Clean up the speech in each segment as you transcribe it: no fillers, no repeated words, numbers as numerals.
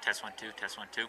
Test 1 2, test 1 2.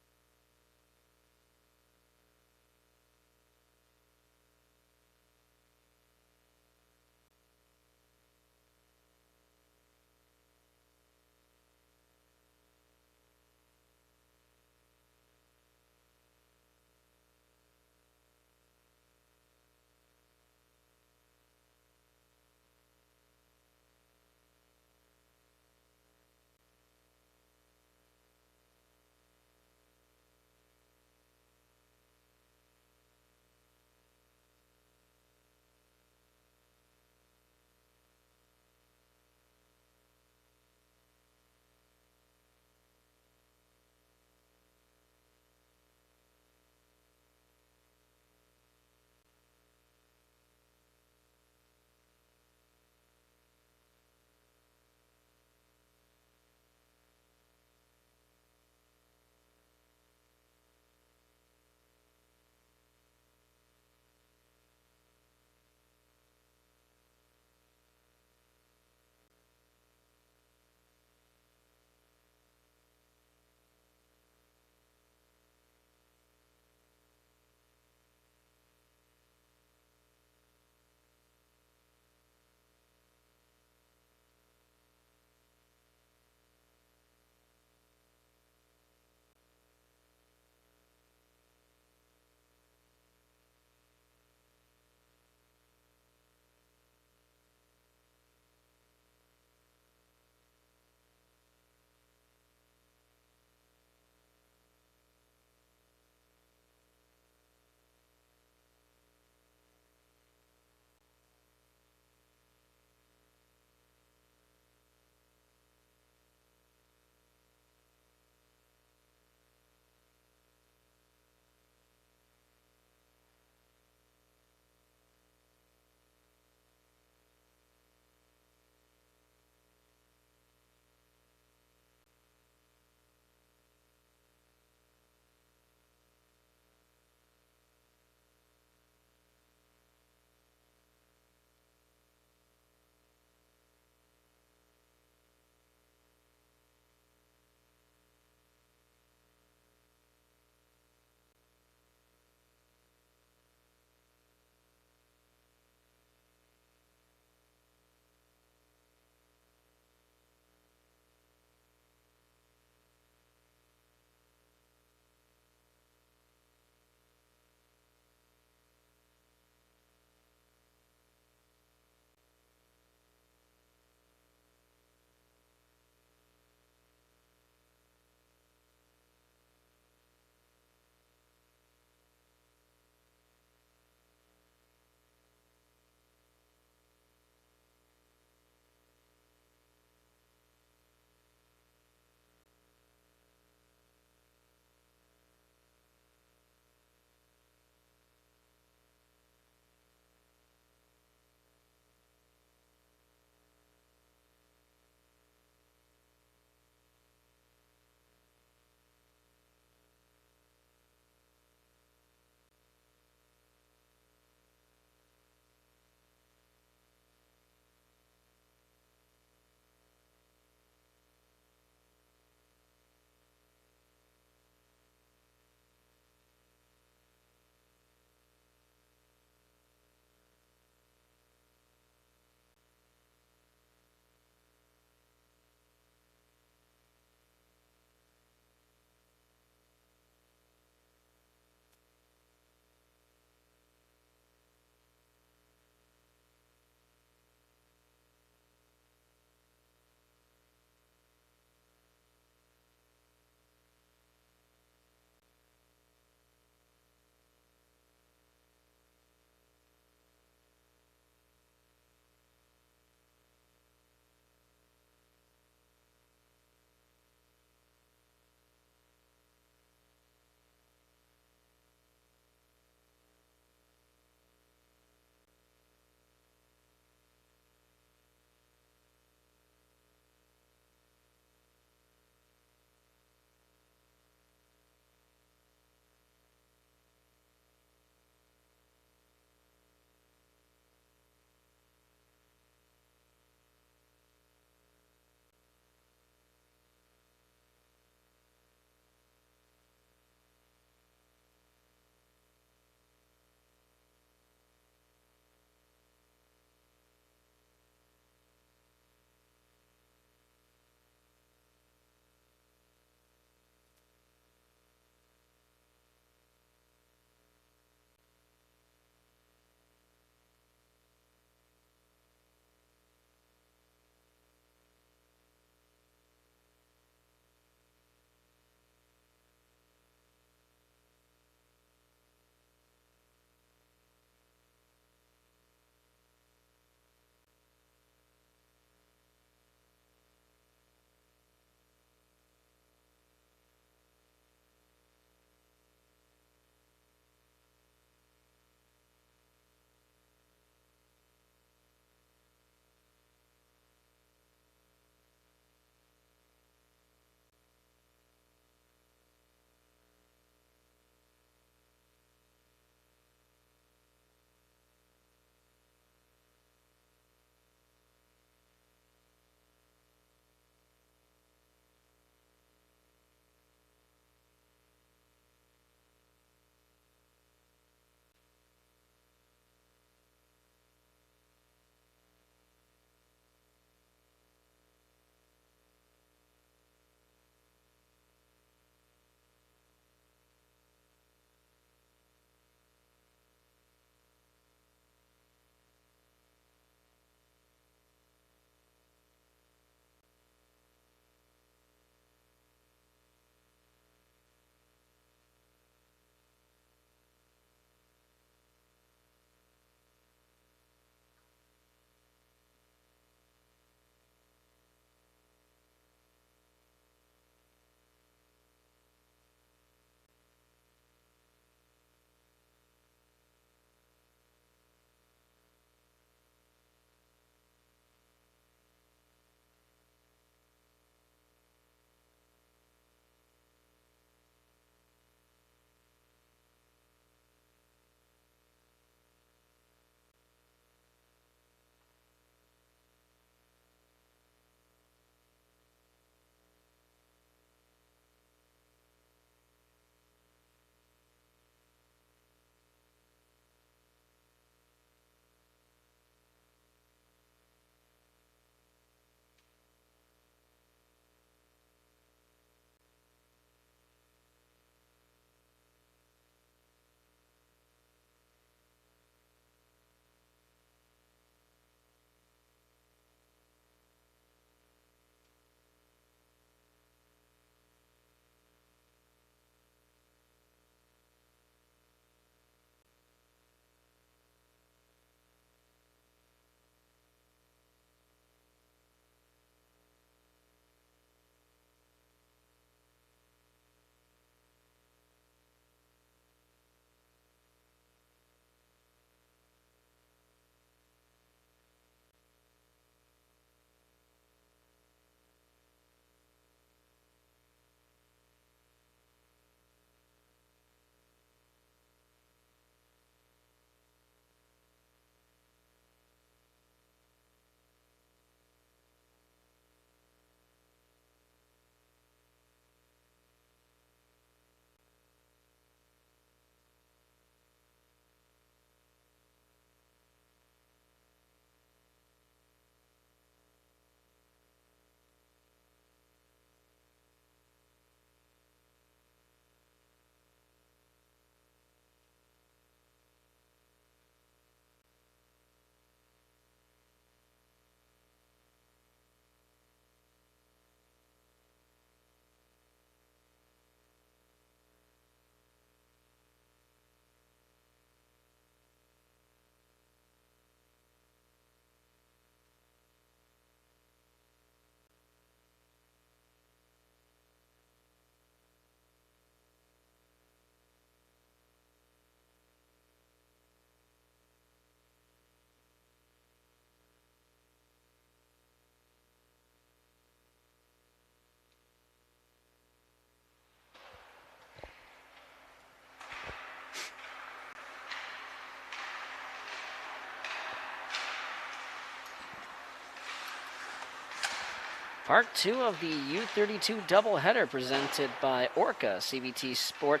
Part 2 of the U-32 doubleheader presented by Orca CVT Sport,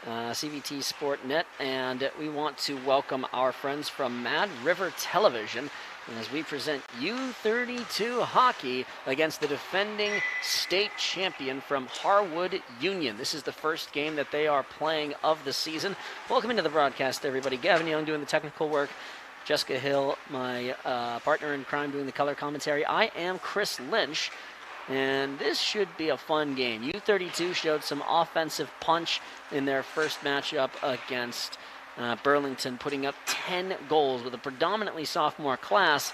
CVT Sportnet, and we want to welcome our friends from Mad River Television as we present U-32 hockey against the defending state champion from Harwood Union. This is the first game that they are playing of the season. Welcome into the broadcast, everybody. Gavin Young doing the technical work. Jessica Hill, my partner in crime, doing the color commentary. I am Chris Lynch, and this should be a fun game. U-32 showed some offensive punch in their first matchup against Burlington, putting up 10 goals with a predominantly sophomore class,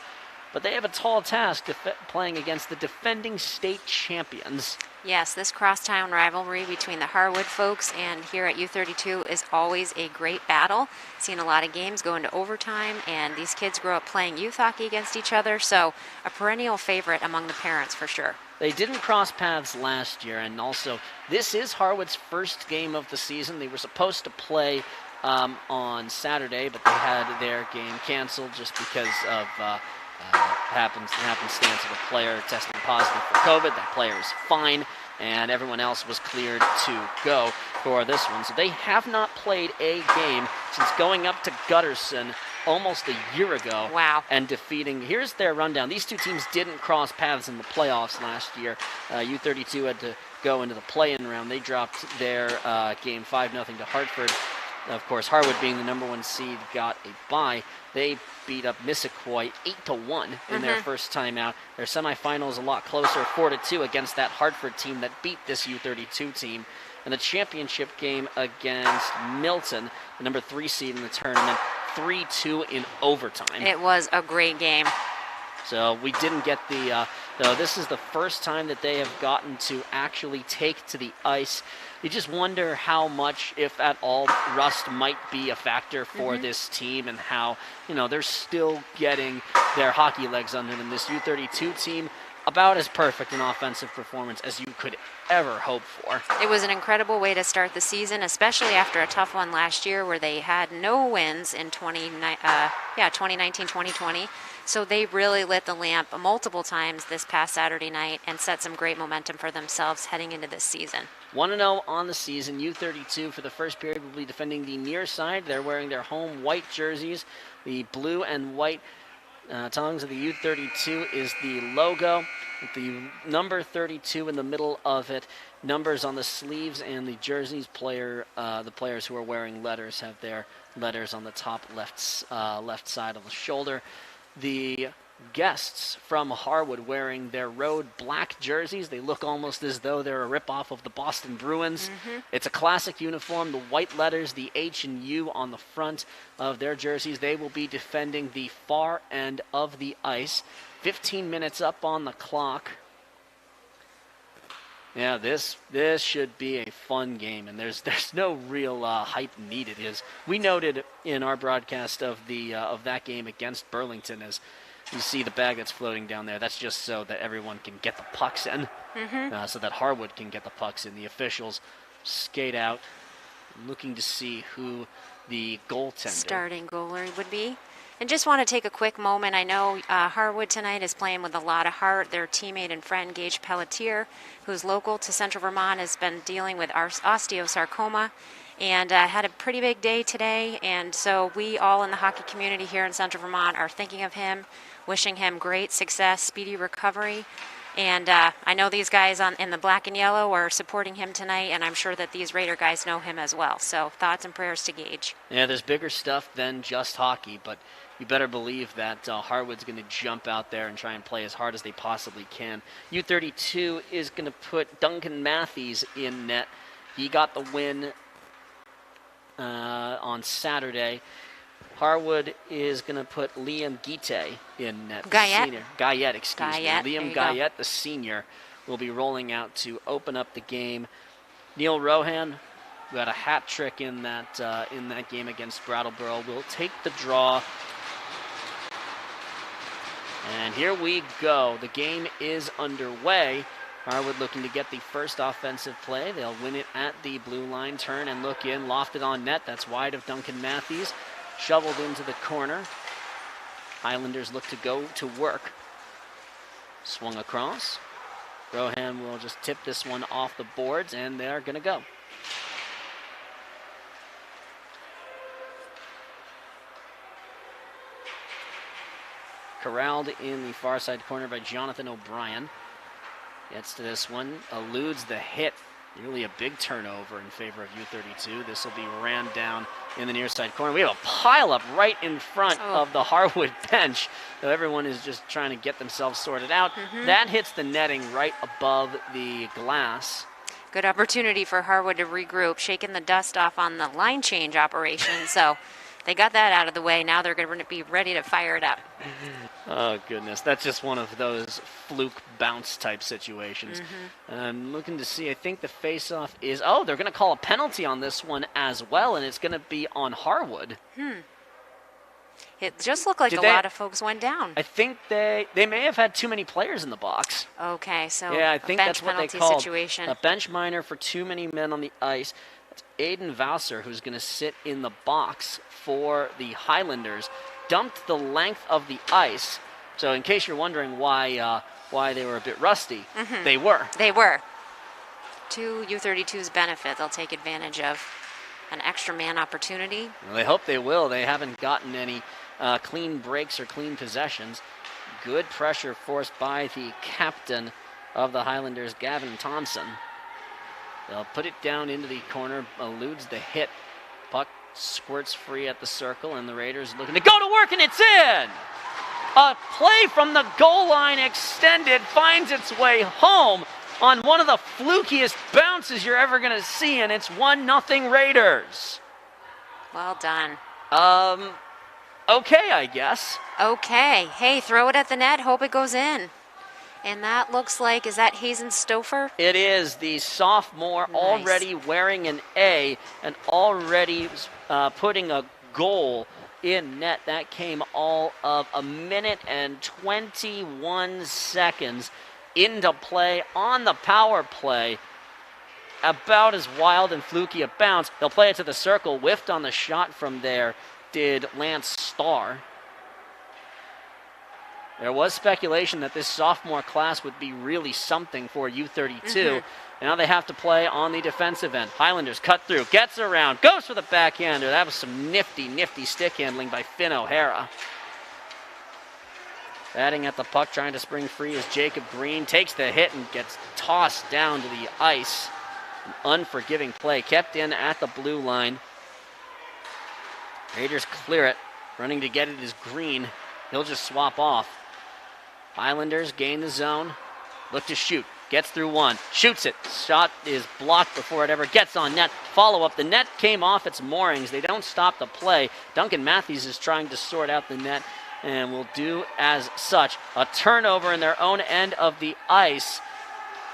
but they have a tall task playing against the defending state champions. Yes, this crosstown rivalry between the Harwood folks and here at U-32 is always a great battle. Seen a lot of games go into overtime, and these kids grow up playing youth hockey against each other, so a perennial favorite among the parents for sure. They didn't cross paths last year, and also this is Harwood's first game of the season. They were supposed to play on Saturday, but they had their game canceled just because of happenstance of a player testing positive for COVID. That player is fine, and everyone else was cleared to go for this one. So they have not played a game since going up to Gutterson almost a year ago. Wow. And defeating. Here's their rundown. These two teams didn't cross paths in the playoffs last year. U-32 had to go into the play-in round. They dropped their game 5-0 to Hartford. Of course, Harwood, being the number one seed, got a bye. They beat up Missisquoi 8-1 in their first time out. Their semifinal is a lot closer, 4-2 against that Hartford team that beat this U-32 team. And the championship game against Milton, the number 3 seed in the tournament, 3-2 in overtime. It was a great game. So we didn't get this is the first time that they have gotten to actually take to the ice. You just wonder how much, if at all, rust might be a factor for this team, and how, they're still getting their hockey legs under them. This U-32 team, about as perfect an offensive performance as you could ever hope for. It was an incredible way to start the season, especially after a tough one last year where they had no wins in 2019-2020. So they really lit the lamp multiple times this past Saturday night and set some great momentum for themselves heading into this season. 1-0 on the season. U-32 for the first period will be defending the near side. They're wearing their home white jerseys. The blue and white tongues of the U-32 is the logo, with the number 32 in the middle of it. Numbers on the sleeves and the jerseys. The players who are wearing letters have their letters on the top left side of the shoulder. The guests from Harwood wearing their road black jerseys. They look almost as though they're a ripoff of the Boston Bruins. It's a classic uniform. The white letters, the H and U on the front of their jerseys. They will be defending the far end of the ice. 15 minutes up on the clock. Yeah, this should be a fun game, and there's no real hype needed. We noted in our broadcast of that game against Burlington, as you see the bag that's floating down there, that's just so that everyone can get the pucks in, so that Harwood can get the pucks in. The officials skate out, looking to see who the starting goalie would be. And just want to take a quick moment. I know Harwood tonight is playing with a lot of heart. Their teammate and friend, Gage Pelletier, who's local to Central Vermont, has been dealing with osteosarcoma and had a pretty big day today. And so we all in the hockey community here in Central Vermont are thinking of him, wishing him great success, speedy recovery. And I know these guys in the black and yellow are supporting him tonight, and I'm sure that these Raider guys know him as well. So thoughts and prayers to Gage. Yeah, there's bigger stuff than just hockey, but you better believe that Harwood's going to jump out there and try and play as hard as they possibly can. U-32 is going to put Duncan Matthews in net. He got the win on Saturday. Harwood is going to put Liam Guite in net. Guyette, excuse me. Liam Guyette, the senior, will be rolling out to open up the game. Neil Rohan, who had a hat trick in that game against Brattleboro, will take the draw. And here we go. The game is underway. Harwood looking to get the first offensive play. They'll win it at the blue line, turn and look in, lofted on net. That's wide of Duncan Matthews. Shoveled into the corner. Highlanders look to go to work. Swung across. Rohan will just tip this one off the boards, and they're going to go. Corralled in the far side corner by Jonathan O'Brien. Gets to this one, eludes the hit. Really a big turnover in favor of U-32. This will be ran down in the near side corner. We have a pile-up right in front of the Harwood bench. So everyone is just trying to get themselves sorted out. That hits the netting right above the glass. Good opportunity for Harwood to regroup, shaking the dust off on the line change operation. So they got that out of the way. Now they're going to be ready to fire it up. Oh, goodness. That's just one of those fluke bounce type situations. I'm looking to see, I think the face-off is, they're going to call a penalty on this one as well, and it's going to be on Harwood. It just looked like lot of folks went down. I think they may have had too many players in the box. Okay, so yeah, I think that's what they called situation. A bench minor for too many men on the ice. That's Aiden Vausser, who's going to sit in the box for the Highlanders. Dumped the length of the ice. So in case you're wondering why they were a bit rusty, they were. They were. To U-32's benefit, they'll take advantage of an extra man opportunity. Well, they hope they will. They haven't gotten any clean breaks or clean possessions. Good pressure forced by the captain of the Highlanders, Gavin Thompson. They'll put it down into the corner, eludes the hit. Puck squirts free at the circle, and the Raiders looking to go to work, and it's in! A play from the goal line extended finds its way home on one of the flukiest bounces you're ever going to see, and it's 1-0 Raiders. Well done. Okay, I guess. Okay. Hey, throw it at the net, hope it goes in. And that looks like, is that Hazen Stouffer? It is, the sophomore, already wearing an A and already putting a goal in net. That came all of 1 minute and 21 seconds into play on the power play. About as wild and fluky a bounce. They'll play it to the circle. Whiffed on the shot from there did Lance Starr. There was speculation that this sophomore class would be really something for U-32. Now they have to play on the defensive end. Highlanders cut through, gets around, goes for the backhander. That was some nifty stick handling by Finn O'Hara. Batting at the puck, trying to spring free is Jacob Green. Takes the hit and gets tossed down to the ice. An unforgiving play, kept in at the blue line. Raiders clear it. Running to get it is Green. He'll just swap off. Highlanders gain the zone. Look to shoot. Gets through one. Shoots it. Shot is blocked before it ever gets on net. Follow up. The net came off its moorings. They don't stop the play. Duncan Matthews is trying to sort out the net and will do as such. A turnover in their own end of the ice.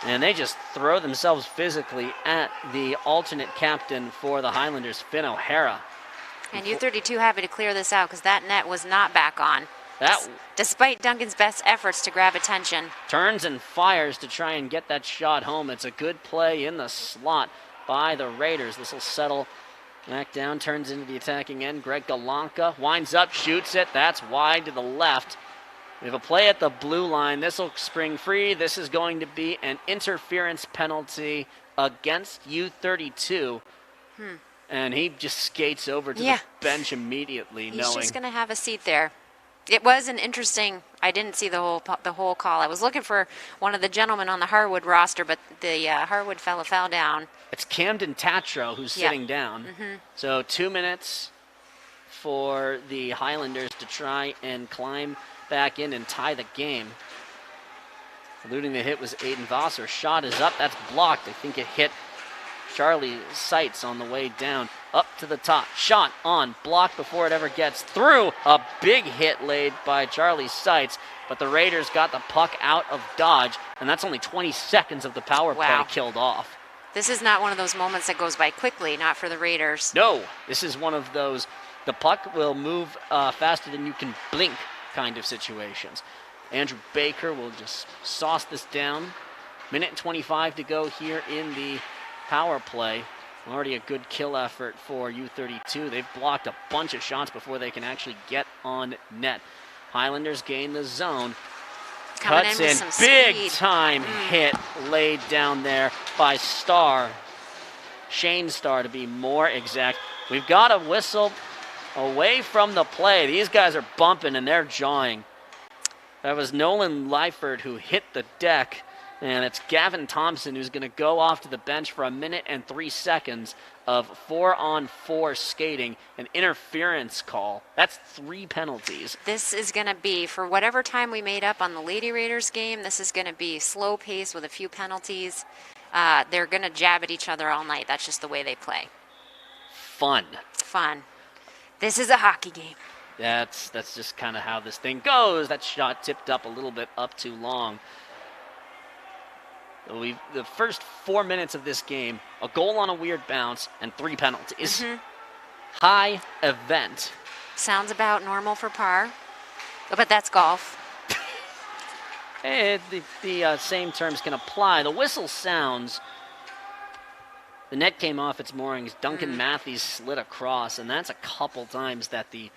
And they just throw themselves physically at the alternate captain for the Highlanders, Finn O'Hara. And U-32 happy to clear this out because that net was not back on. Despite Duncan's best efforts to grab attention. Turns and fires to try and get that shot home. It's a good play in the slot by the Raiders. This will settle back down, turns into the attacking end. Greg Galanka winds up, shoots it. That's wide to the left. We have a play at the blue line. This will spring free. This is going to be an interference penalty against U-32. And he just skates over to the bench immediately, He's just going to have a seat there. It was an interesting. I didn't see the whole call. I was looking for one of the gentlemen on the Harwood roster, but the Harwood fella fell down. It's Camden Tatro who's sitting down. So 2 minutes for the Highlanders to try and climb back in and tie the game. Eluding the hit was Aiden Vausser. Shot is up. That's blocked. I think it hit Charlie Seitz on the way down. Up to the top. Shot on. Blocked before it ever gets through. A big hit laid by Charlie Seitz. But the Raiders got the puck out of dodge. And that's only 20 seconds of the power play killed off. This is not one of those moments that goes by quickly, not for the Raiders. No. This is one of those, the puck will move faster than you can blink kind of situations. Andrew Baker will just sauce this down. Minute and 25 to go here in the power play. Already a good kill effort for U-32. They've blocked a bunch of shots before they can actually get on net. Highlanders gain the zone. coming cuts in with in. some Big speed. time hit laid down there by Starr. Shane Starr, to be more exact. We've got a whistle away from the play. These guys are bumping and they're jawing. That was Nolan Lyford who hit the deck, and it's Gavin Thompson who's going to go off to the bench for 1 minute and 3 seconds of 4-on-4 skating, an interference call. That's 3 penalties. This is going to be, for whatever time we made up on the Lady Raiders game, this is going to be slow pace with a few penalties. They're going to jab at each other all night. That's just the way they play. Fun. Fun. This is a hockey game. That's just kind of how this thing goes. That shot tipped up a little bit up too long. The first 4 minutes of this game, a goal on a weird bounce and 3 penalties. High event. Sounds about normal for par, but that's golf. The same terms can apply. The whistle sounds. The net came off its moorings. Duncan Matthews slid across, and that's a couple times that I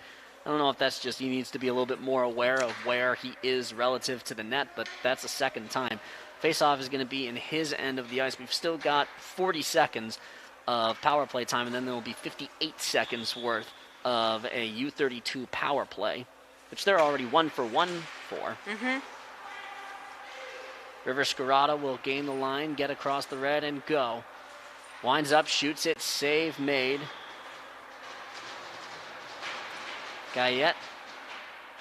don't know if that's just he needs to be a little bit more aware of where he is relative to the net, but that's the second time. Faceoff is going to be in his end of the ice. We've still got 40 seconds of power play time, and then there will be 58 seconds worth of a U-32 power play, which they're already 1 for 1 for. River Scarata will gain the line, get across the red, and go. Winds up, shoots it, save made. Guyette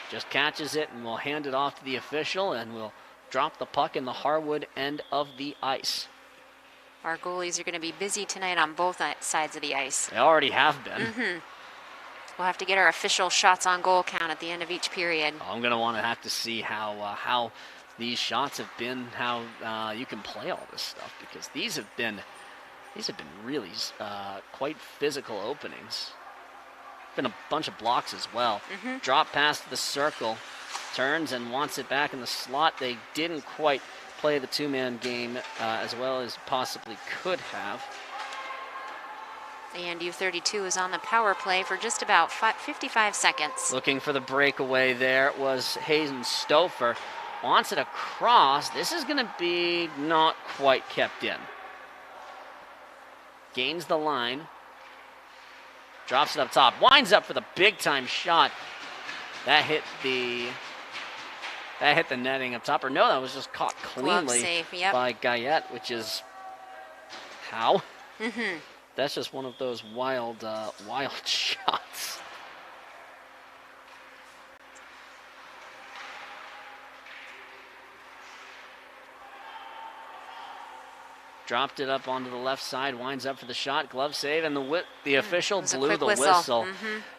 just catches it and will hand it off to the official, and will drop the puck in the Harwood end of the ice. Our goalies are going to be busy tonight on both sides of the ice. They already have been. We'll have to get our official shots on goal count at the end of each period. I'm going to have to see how these shots have been, how you can play all this stuff, because these have been really quite physical openings. Been a bunch of blocks as well. Drop past the circle, turns and wants it back in the slot. They didn't quite play the two-man game as well as possibly could have. And U-32 is on the power play for just about 55 seconds. Looking for the breakaway there was Hayden Stouffer. Wants it across. This is going to be not quite kept in. Gains the line. Drops it up top. Winds up for the big-time shot. That hit the netting up top. Or no, that was just caught cleanly by Guyette, which is how? That's just one of those wild shots. Dropped it up onto the left side, winds up for the shot, glove save, and the official blew the whistle.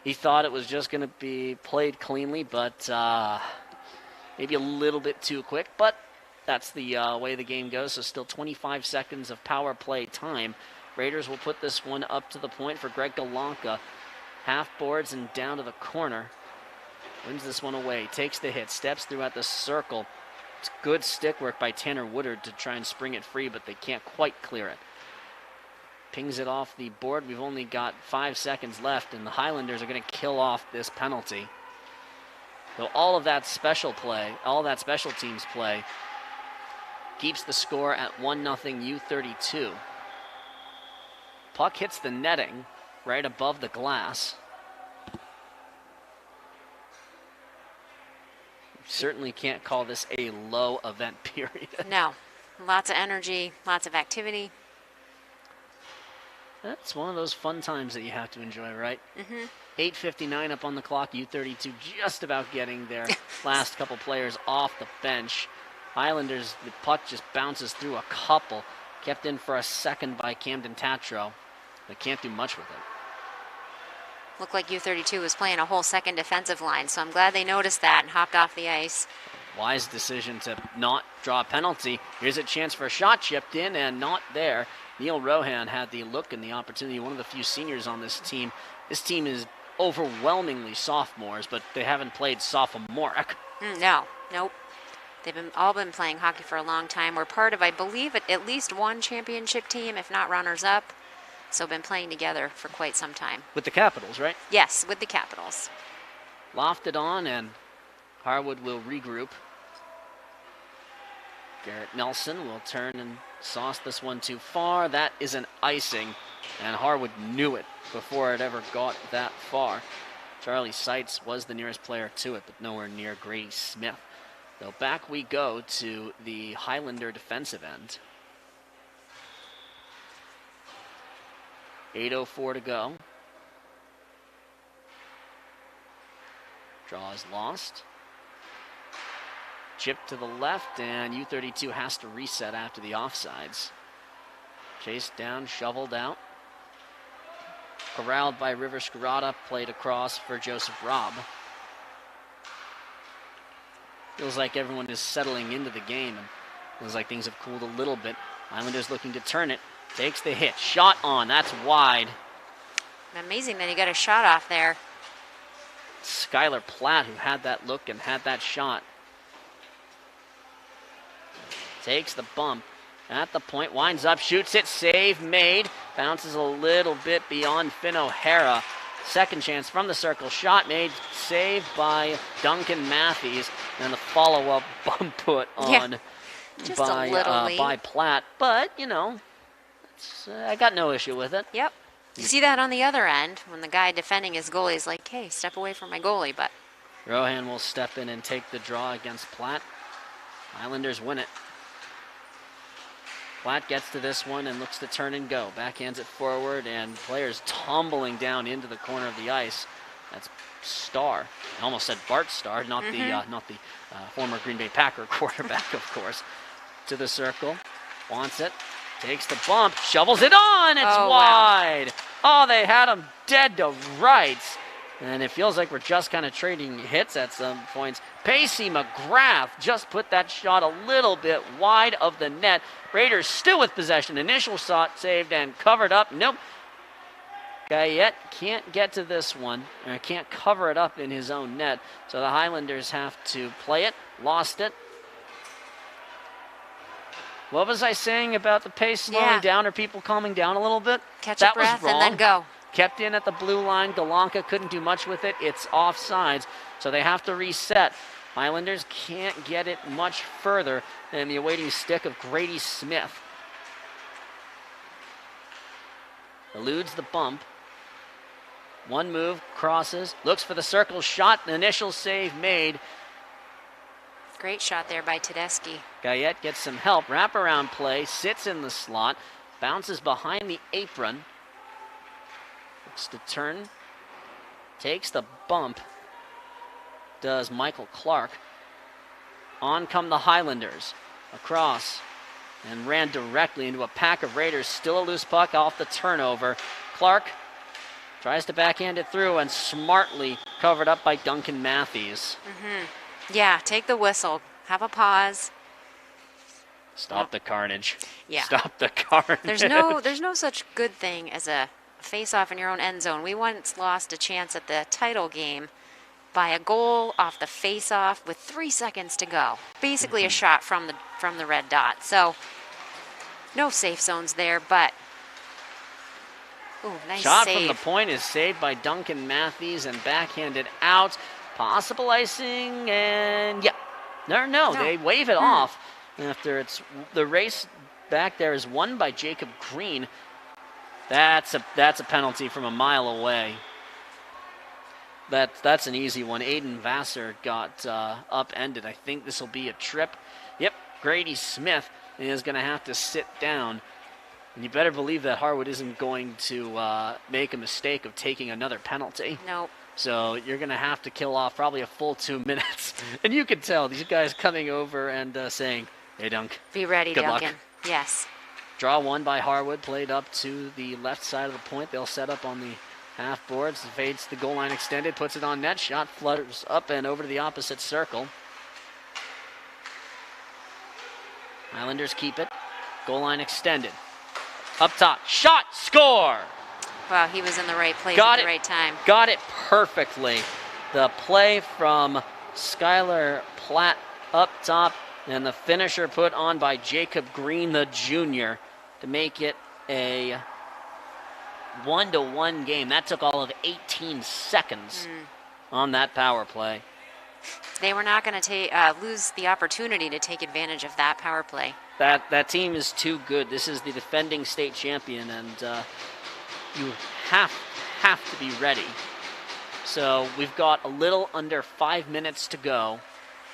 He thought it was just going to be played cleanly, but maybe a little bit too quick, but that's the way the game goes. So still 25 seconds of power play time. Raiders will put this one up to the point for Greg Galanka. Half boards and down to the corner. Wins this one away, takes the hit, steps through at the circle. It's good stick work by Tanner Woodard to try and spring it free, but they can't quite clear it. Pings it off the board. We've only got 5 seconds left, and the Highlanders are going to kill off this penalty. So all of that special play, all that special teams play, keeps the score at 1-0 U-32. Puck hits the netting right above the glass. Certainly can't call this a low event period. No. Lots of energy, lots of activity. That's one of those fun times that you have to enjoy, right? 8:59 up on the clock. U-32 just about getting their last couple players off the bench. Islanders, the puck just bounces through a couple. Kept in for a second by Camden Tatro. They can't do much with it. Looked like U-32 was playing a whole second defensive line, so I'm glad they noticed that and hopped off the ice. Wise decision to not draw a penalty. Here's a chance for a shot, chipped in and not there. Neil Rohan had the look and the opportunity, one of the few seniors on this team. This team is overwhelmingly sophomores, but they haven't played sophomoric. Nope. They've all been playing hockey for a long time. We're part of, I believe, at least one championship team, if not runners-up. So been playing together for quite some time. With the Capitals, right? Yes, with the Capitals. Lofted on, and Harwood will regroup. Garrett Nelson will turn and sauce this one too far. That is an icing, and Harwood knew it before it ever got that far. Charlie Seitz was the nearest player to it, but nowhere near Grady Smith. So back we go to the Highlander defensive end. 8:04 to go. Draw is lost. Chip to the left, and U-32 has to reset after the offsides. Chased down, shoveled out. Corralled by River Scarrata, played across for Joseph Robb. Feels like everyone is settling into the game, and feels like things have cooled a little bit. Islanders looking to turn it. Takes the hit. Shot on. That's wide. Amazing that he got a shot off there. Skylar Platt, who had that look and had that shot. Takes the bump at the point. Winds up, shoots it. Save made. Bounces a little bit beyond Finn O'Hara. Second chance from the circle. Shot made. Saved by Duncan Matthews. And the follow-up bump put on by Platt. But, you know, I got no issue with it. Yep. You see that on the other end when the guy defending his goalie is like, hey, step away from my goalie. But Rohan will step in and take the draw against Platt. Islanders win it. Platt gets to this one and looks to turn and go. Backhands it forward, and players tumbling down into the corner of the ice. That's Starr. I almost said Bart Starr, not the former Green Bay Packer quarterback, of course. To the circle, wants it, takes the bump, shovels it on. It's wide. Wow. Oh, they had him dead to rights. And it feels like we're just kind of trading hits at some points. Pacey McGrath just put that shot a little bit wide of the net. Raiders still with possession. Initial shot saved and covered up. Nope. Guyette can't get to this one, or can't cover it up in his own net. So the Highlanders have to play it. Lost it. What was I saying about the pace slowing down or people calming down a little bit? Catch a breath and then go. Kept in at the blue line. Galanka couldn't do much with it. It's offsides, so they have to reset. Islanders can't get it much further than the awaiting stick of Grady Smith. Eludes the bump. One move, crosses, looks for the circle, shot, the initial save made. Great shot there by Tedeschi. Guyette gets some help. Wraparound play, sits in the slot, bounces behind the apron. Looks to turn, takes the bump, does Michael Clark. On come the Highlanders, across, and ran directly into a pack of Raiders. Still a loose puck off the turnover. Clark tries to backhand it through and smartly covered up by Duncan Matthews. Yeah, take the whistle. Have a pause. Stop the carnage. Yeah. Stop the carnage. There's no such good thing as a face-off in your own end zone. We once lost a chance at the title game by a goal off the face-off with 3 seconds to go. Basically a shot from the red dot. So no safe zones there, but ooh, nice shot save. From the point is saved by Duncan Matthews and backhanded out. Possible icing, and no, they wave it off after it's the race back there is won by Jacob Green. That's a penalty from a mile away. That's an easy one. Aiden Vassar got upended. I think this will be a trip. Yep, Grady Smith is going to have to sit down. And you better believe that Harwood isn't going to make a mistake of taking another penalty. Nope. So you're going to have to kill off probably a full 2 minutes. And you can tell these guys coming over and saying, hey, Dunk. Be ready, good Duncan. Luck. Yes. Draw one by Harwood, played up to the left side of the point. They'll set up on the half boards. Fades the goal line extended, puts it on net. Shot flutters up and over to the opposite circle. Islanders keep it. Goal line extended. Up top. Shot. Score. Wow, he was in the right place at the right time. Got it perfectly. The play from Skylar Platt up top, and the finisher put on by Jacob Green, the junior, to make it a 1-1 game. That took all of 18 seconds on that power play. They were not going to lose the opportunity to take advantage of that power play. That team is too good. This is the defending state champion, and you have to be ready. So we've got a little under 5 minutes to go.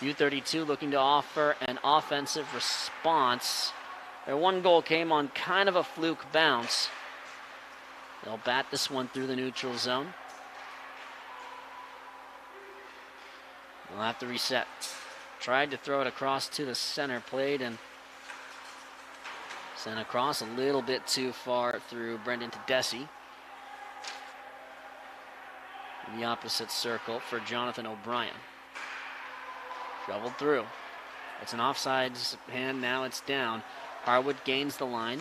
U-32 looking to offer an offensive response. Their one goal came on kind of a fluke bounce. They'll bat this one through the neutral zone. They'll have to reset. Tried to throw it across to the center plate and sent across a little bit too far through Brendan Tedeschi. In the opposite circle for Jonathan O'Brien. Shoveled through. It's an offsides hand, now it's down. Harwood gains the line.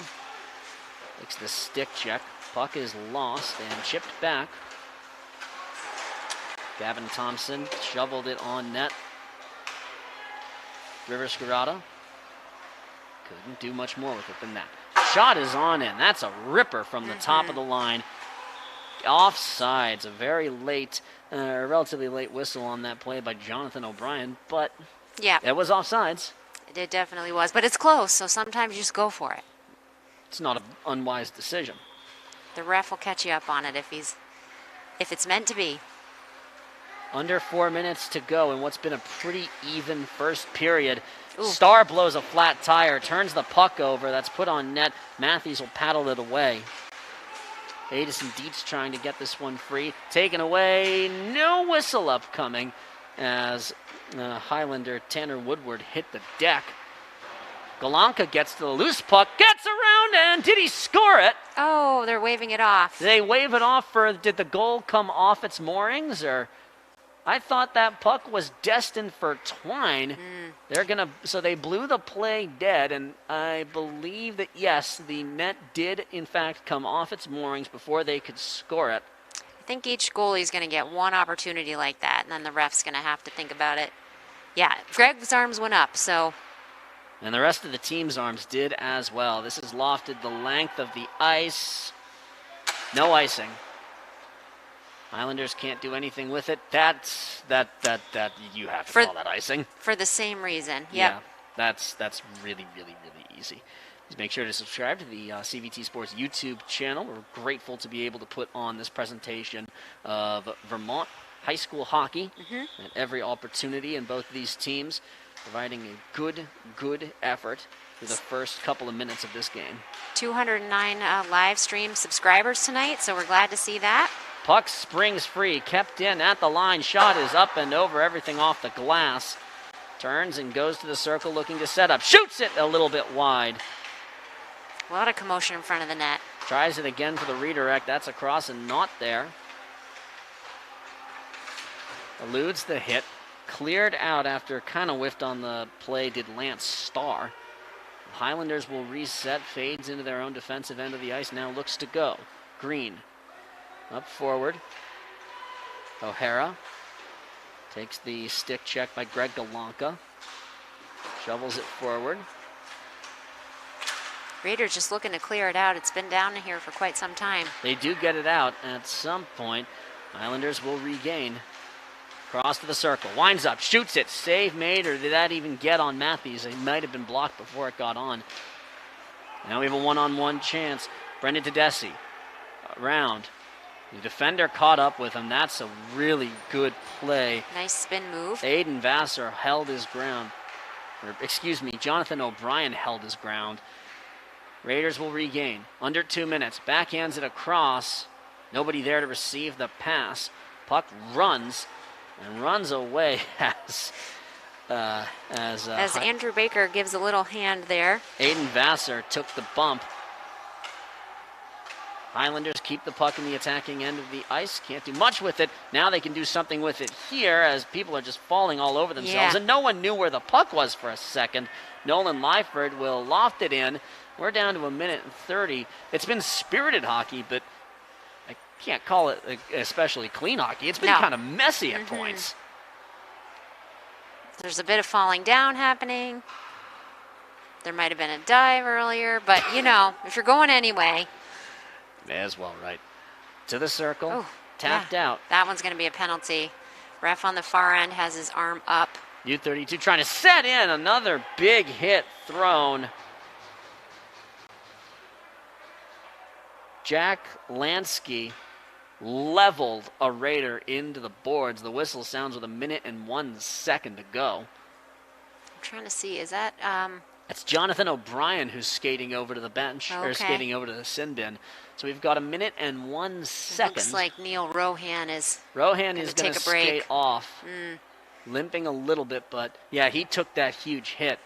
Makes the stick check. Puck is lost and chipped back. Gavin Thompson shoveled it on net. River Scarata couldn't do much more with it than that. Shot is on in. That's a ripper from the top of the line. Offsides, a very late, relatively late whistle on that play by Jonathan O'Brien, but yeah, it was offsides. It definitely was, but it's close, so sometimes you just go for it. It's not an unwise decision. The ref will catch you up on it if it's meant to be. Under 4 minutes to go in what's been a pretty even first period. Ooh. Starr blows a flat tire, turns the puck over. That's put on net. Matthews will paddle it away. Addison Dietz trying to get this one free. Taken away. No whistle upcoming as Highlander Tanner Woodward hit the deck. Galanka gets to the loose puck, gets around, and did he score it? Oh, they're waving it off. They wave it off for, did the goal come off its moorings, or? I thought that puck was destined for Twine. So they blew the play dead, and I believe that, yes, the net did, in fact, come off its moorings before they could score it. I think each goalie is going to get one opportunity like that, and then the ref's going to have to think about it. Yeah, Greg's arms went up, so. And the rest of the team's arms did as well. This is lofted the length of the ice. No icing. Islanders can't do anything with it. That you have to call that icing. For the same reason. Yep. Yeah, that's really, really, really easy. Please make sure to subscribe to the CVT Sports YouTube channel. We're grateful to be able to put on this presentation of Vermont high school hockey at every opportunity in both of these teams, providing a good effort for the first couple of minutes of this game. 209 live stream subscribers tonight, so we're glad to see that. Puck springs free, kept in at the line. Shot is up and over, everything off the glass. Turns and goes to the circle looking to set up. Shoots it a little bit wide. A lot of commotion in front of the net. Tries it again for the redirect. That's across and not there. Eludes the hit. Cleared out after kind of whiffed on the play did Lance Starr. The Highlanders will reset. Fades into their own defensive end of the ice. Now looks to go. Green. Up forward. O'Hara takes the stick check by Greg Galanka. Shovels it forward. Raiders just looking to clear it out. It's been down here for quite some time. They do get it out at some point. Islanders will regain. Cross to the circle. Winds up. Shoots it. Save made, or did that even get on Matthews? He might have been blocked before it got on. Now we have a one-on-one chance. Brendan Tedeschi. Around. The defender caught up with him. That's a really good play. Nice spin move. Aiden Vassar held his ground. Jonathan O'Brien held his ground. Raiders will regain. Under 2 minutes. Backhands it across. Nobody there to receive the pass. Puck runs and runs away as Andrew Baker gives a little hand there. Aiden Vassar took the bump. Highlanders keep the puck in the attacking end of the ice. Can't do much with it. Now they can do something with it here as people are just falling all over themselves. Yeah. And no one knew where the puck was for a second. Nolan Lyford will loft it in. We're down to 1:30. It's been spirited hockey, but I can't call it especially clean hockey. It's been kind of messy at points. There's a bit of falling down happening. There might have been a dive earlier, but, if you're going anyway. May as well, right? To the circle. Oh, tapped out. That one's going to be a penalty. Ref on the far end has his arm up. U-32 trying to set in another big hit thrown. Jack Lansky leveled a Raider into the boards. The whistle sounds with 1 minute and 1 second to go. I'm trying to see, is that... It's Jonathan O'Brien who's skating over to the bench, or skating over to the sin bin. So we've got 1 minute and 1 second. Looks like Neil Rohan is going to skate off, Mm. limping a little bit, but yeah, he took that huge hit.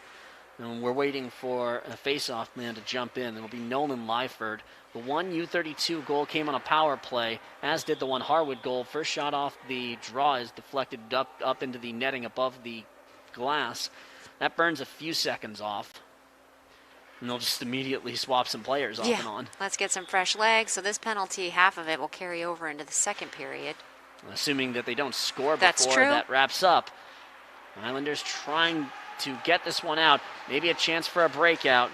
And we're waiting for a face-off man to jump in. It'll be Nolan Lyford. The one U-32 goal came on a power play, as did the one Harwood goal. First shot off the draw is deflected up into the netting above the glass. That burns a few seconds off. And they'll just immediately swap some players off and on. Let's get some fresh legs. So this penalty, half of it will carry over into the second period. Assuming that they don't score That's before true. that wraps up. Islanders trying to get this one out. Maybe a chance for a breakout.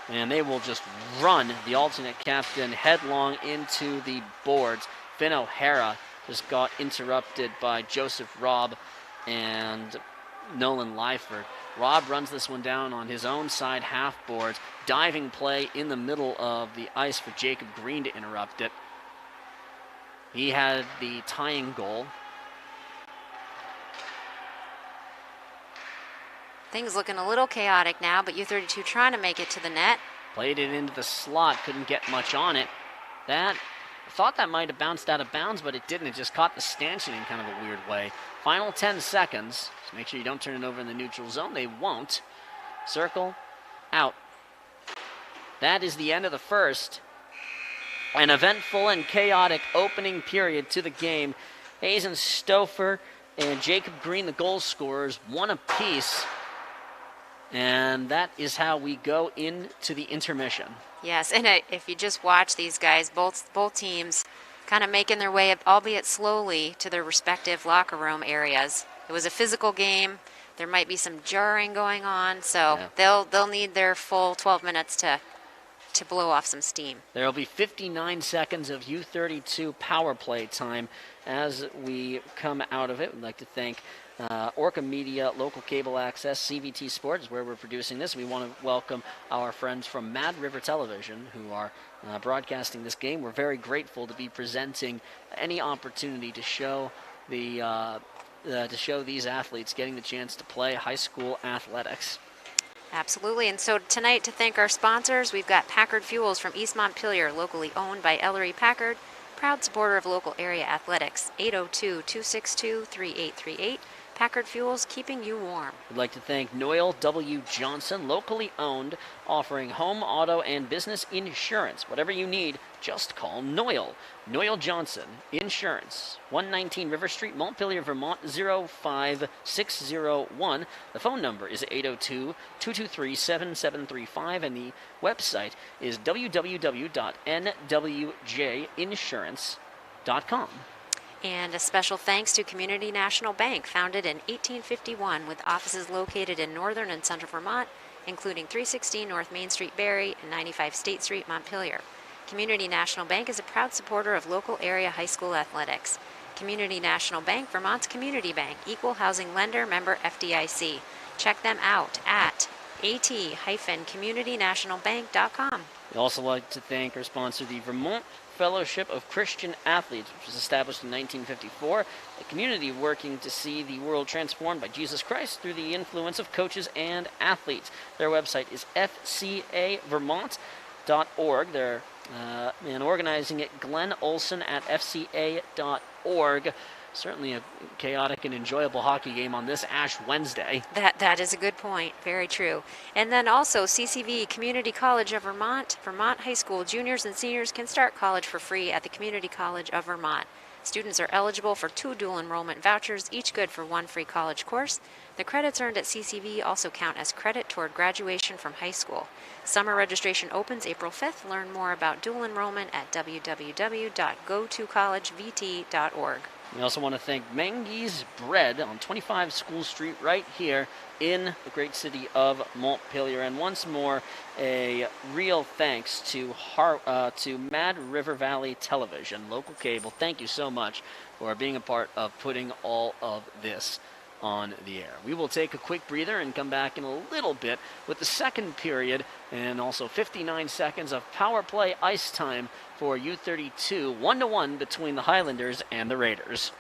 And they will just run the alternate captain headlong into the boards. Finn O'Hara just got interrupted by Joseph Robb and Nolan Lyford. Robb runs this one down on his own side half boards. Diving play in the middle of the ice for Jacob Green to interrupt it. He had the tying goal. Things looking a little chaotic now, but U-32 trying to make it to the net. Played it into the slot, couldn't get much on it. I thought that might have bounced out of bounds, but it didn't. It just caught the stanchion in kind of a weird way. Final 10 seconds. So make sure you don't turn it over in the neutral zone. They won't. Circle, out. That is the end of the first. An eventful and chaotic opening period to the game. Hazen Stouffer and Jacob Green, the goal scorers, one apiece. And that is how we go into the intermission. Yes, and if you just watch these guys, both teams kind of making their way, albeit slowly, to their respective locker room areas. It was a physical game. There might be some jarring going on, so they'll need their full 12 minutes to blow off some steam. There will be 59 seconds of U-32 power play time as we come out of it. We'd like to thank Orca Media, Local Cable Access, CVT Sports, where we're producing this. We want to welcome our friends from Mad River Television who are broadcasting this game. We're very grateful to be presenting any opportunity to show these athletes getting the chance to play high school athletics. Absolutely. And so tonight, to thank our sponsors, we've got Packard Fuels from East Montpelier, locally owned by Ellery Packard, proud supporter of local area athletics. 802-262-3838. Packard Fuels, keeping you warm. We'd like to thank Noel W. Johnson, locally owned, offering home, auto, and business insurance. Whatever you need, just call Noel. Noel Johnson Insurance, 119 River Street, Montpelier, Vermont, 05601. The phone number is 802-223-7735, and the website is www.nwjinsurance.com. And a special thanks to Community National Bank, founded in 1851 with offices located in northern and central Vermont, including 316 North Main Street, Barrie, and 95 State Street, Montpelier. Community National Bank is a proud supporter of local area high school athletics. Community National Bank, Vermont's community bank, equal housing lender, member FDIC. Check them out at at-communitynationalbank.com. We'd also like to thank our sponsor, the Vermont Fellowship of Christian Athletes, which was established in 1954, a community working to see the world transformed by Jesus Christ through the influence of coaches and athletes. Their website is fcavermont.org. They're and organizing it, Glenn Olson at fca.org. Certainly a chaotic and enjoyable hockey game on this Ash Wednesday. That is a good point. Very true. And then also CCV, Community College of Vermont. Vermont High School juniors and seniors can start college for free at the Community College of Vermont. Students are eligible for 2 dual enrollment vouchers, each good for 1 free college course. The credits earned at CCV also count as credit toward graduation from high school. Summer registration opens April 5th. Learn more about dual enrollment at www.gotocollegevt.org. We also want to thank Mangy's Bread on 25 School Street right here in the great city of Montpelier. And once more, a real thanks to Mad River Valley Television, local cable. Thank you so much for being a part of putting all of this on the air. We will take a quick breather and come back in a little bit with the second period and also 59 seconds of power play ice time for U-32, 1-1 between the Highlanders and the Raiders.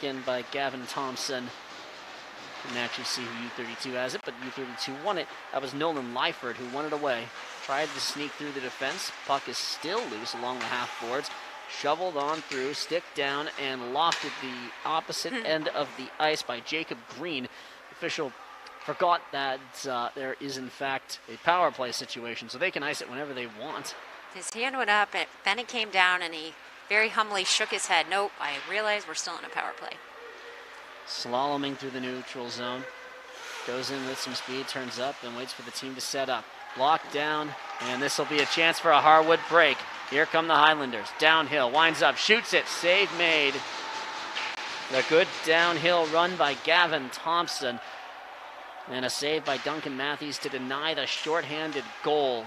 in by Gavin Thompson. Didn't actually see who U-32 has it, but U-32 won it. That was Nolan Lyford who won it away. Tried to sneak through the defense. Puck is still loose along the half boards. Shoveled on through, stick down, and locked at the opposite end of the ice by Jacob Green. Official forgot that there is, in fact, a power play situation, so they can ice it whenever they want. His hand went up, and then it came down, and he very humbly shook his head. Nope, I realize we're still in a power play. Slaloming through the neutral zone. Goes in with some speed, turns up, and waits for the team to set up. Locked down, and this will be a chance for a Harwood break. Here come the Highlanders. Downhill, winds up, shoots it, save made. A good downhill run by Gavin Thompson. And a save by Duncan Matthews to deny the shorthanded goal.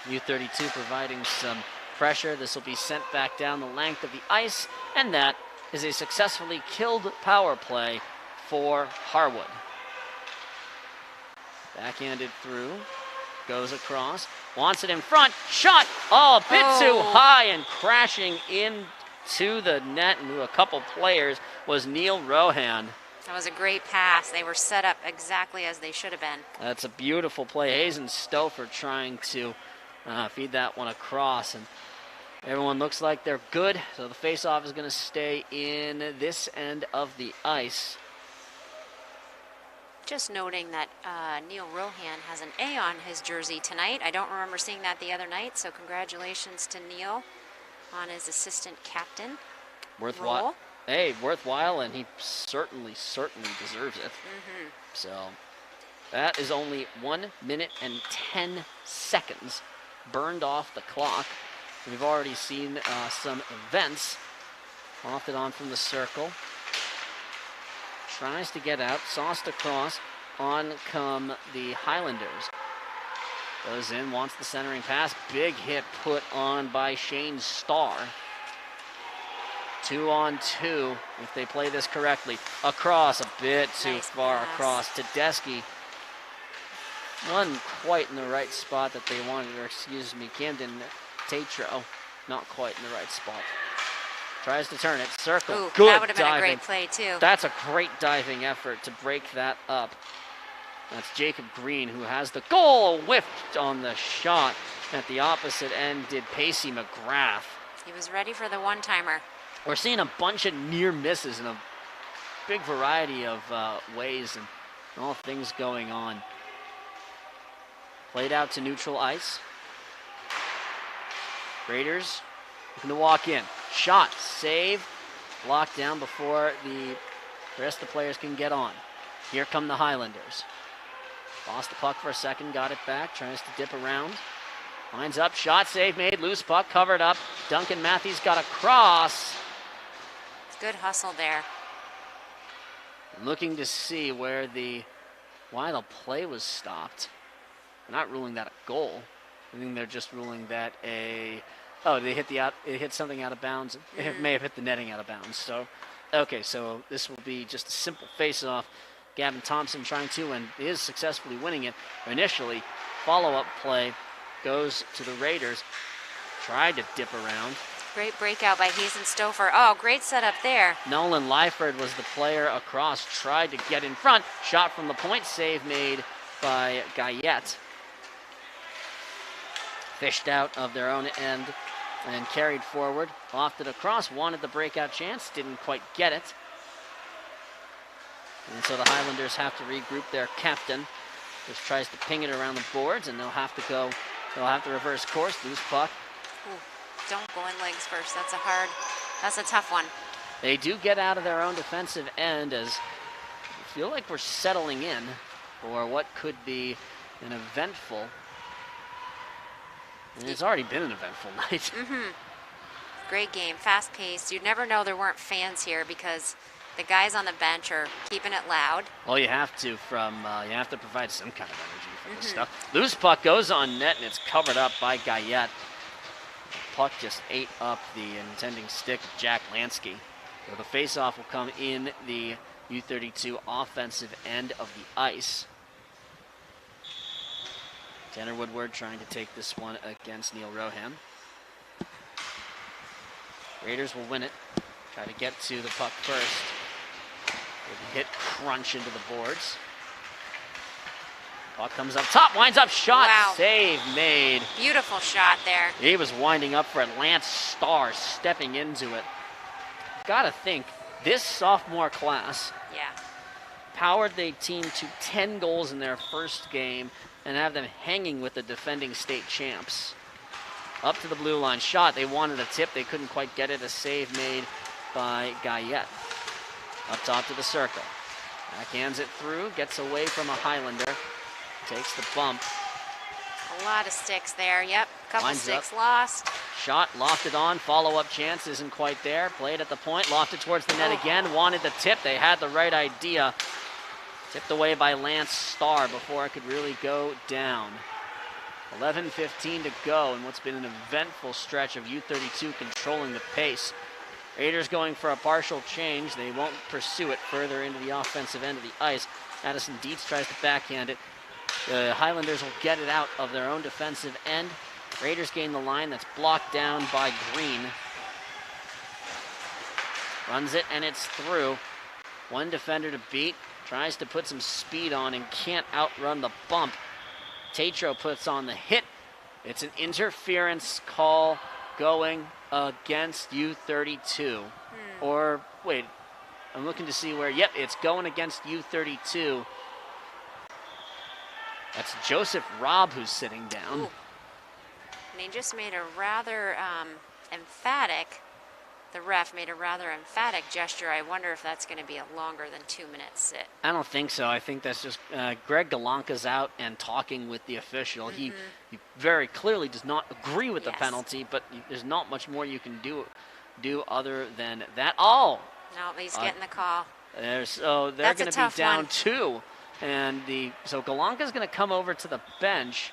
U-32 providing some pressure. This will be sent back down the length of the ice, and that is a successfully killed power play for Harwood. Backhanded through, goes across, wants it in front, shot, a bit too high, and crashing into the net and to a couple players was Neil Rohan. That was a great pass. They were set up exactly as they should have been. That's a beautiful play. Hazen Stouffer trying to feed that one across, and everyone looks like they're good, so the face-off is going to stay in this end of the ice. Just noting that Neil Rohan has an A on his jersey tonight. I don't remember seeing that the other night, so congratulations to Neil on his assistant captain Worthwhile. role. Hey, worthwhile, and he certainly deserves it. So that is only 1 minute and 10 seconds burned off the clock. We've already seen some events. Off it on from the circle. Tries to get out, sauced across. On come the Highlanders. Goes in, wants the centering pass. Big hit put on by Shane Starr. 2-on-2 if they play this correctly. Across, a bit too far pass. Across. Tedeschi wasn't quite in the right spot that they wanted, or excuse me, Camden Tatro, not quite in the right spot. Tries to turn it, circle. Ooh, good that would have been diving. a great play too. That's a great diving effort to break that up. That's Jacob Green who has the goal, whiffed on the shot. At the opposite end did Pacey McGrath. He was ready for the one-timer. We're seeing a bunch of near misses in a big variety of ways and all things going on. Played out to neutral ice. Raiders looking to walk in. Shot, save, locked down before the rest of the players can get on. Here come the Highlanders. Lost the puck for a second, got it back, tries to dip around. Lines up, shot, save made, loose puck, covered up. Duncan Matthews got a cross. Good hustle there. Looking to see why the play was stopped. They're not ruling that a goal. I think they're just ruling that they hit something out of bounds. It may have hit the netting out of bounds. So, okay, so this will be just a simple face-off. Gavin Thompson trying to and is successfully winning it. Initially, follow-up play goes to the Raiders. Tried to dip around. Great breakout by Hazen Stouffer. Oh, great setup there. Nolan Lyford was the player across. Tried to get in front. Shot from the point. Save made by Guyette. Fished out of their own end and carried forward. Lofted across. Wanted the breakout chance. Didn't quite get it. And so the Highlanders have to regroup their captain, which tries to ping it around the boards, and they'll have to reverse course, lose puck. Ooh, don't go in legs first. That's a tough one. They do get out of their own defensive end as I feel like we're settling in for what could be an eventful, and it's already been an eventful night. Great game, fast-paced. You'd never know there weren't fans here because the guys on the bench are keeping it loud. Well, you have to provide some kind of energy for this stuff. Loose puck goes on net, and it's covered up by Guyette. Puck just ate up the intending stick of Jack Lansky. So the face-off will come in the U-32 offensive end of the ice. Tanner Woodward trying to take this one against Neil Rohan. Raiders will win it. Try to get to the puck first. With a hit crunch into the boards. Puck comes up top, winds up, shot, Wow. save made. Beautiful shot there. He was winding up for it. Lance Starr stepping into it. Gotta think, this sophomore class Yeah. powered the team to 10 goals in their first game and have them hanging with the defending state champs. Up to the blue line shot. They wanted a tip. They couldn't quite get it. A save made by Guyette. Up top to the circle. Backhands it through. Gets away from a Highlander. Takes the bump. A lot of sticks there. Yep. Couple Winds sticks up. lost. Shot, lofted on. Follow-up chance isn't quite there. Played at the point. Lofted towards the net again. Wanted the tip. They had the right idea. Tipped away by Lance Starr before it could really go down. 11:15 to go in what's been an eventful stretch of U-32 controlling the pace. Raiders going for a partial change. They won't pursue it further into the offensive end of the ice. Addison Dietz tries to backhand it. The Highlanders will get it out of their own defensive end. Raiders gain the line. That's blocked down by Green. Runs it and it's through. One defender to beat. Tries to put some speed on and can't outrun the bump. Tatro puts on the hit. It's an interference call going against U-32. Or, wait, I'm looking to see where, yep, it's going against U-32. That's Joseph Robb who's sitting down. Ooh. And he just made a rather emphatic, the ref made a rather emphatic gesture. I wonder if that's going to be a longer than 2 minute sit. I don't think so. I think that's just Greg Galanka's out and talking with the official. He very clearly does not agree with the penalty, but there's not much more you can do other than that. Oh! No, he's getting the call. They're going to be down 2. And so Galanka's going to come over to the bench.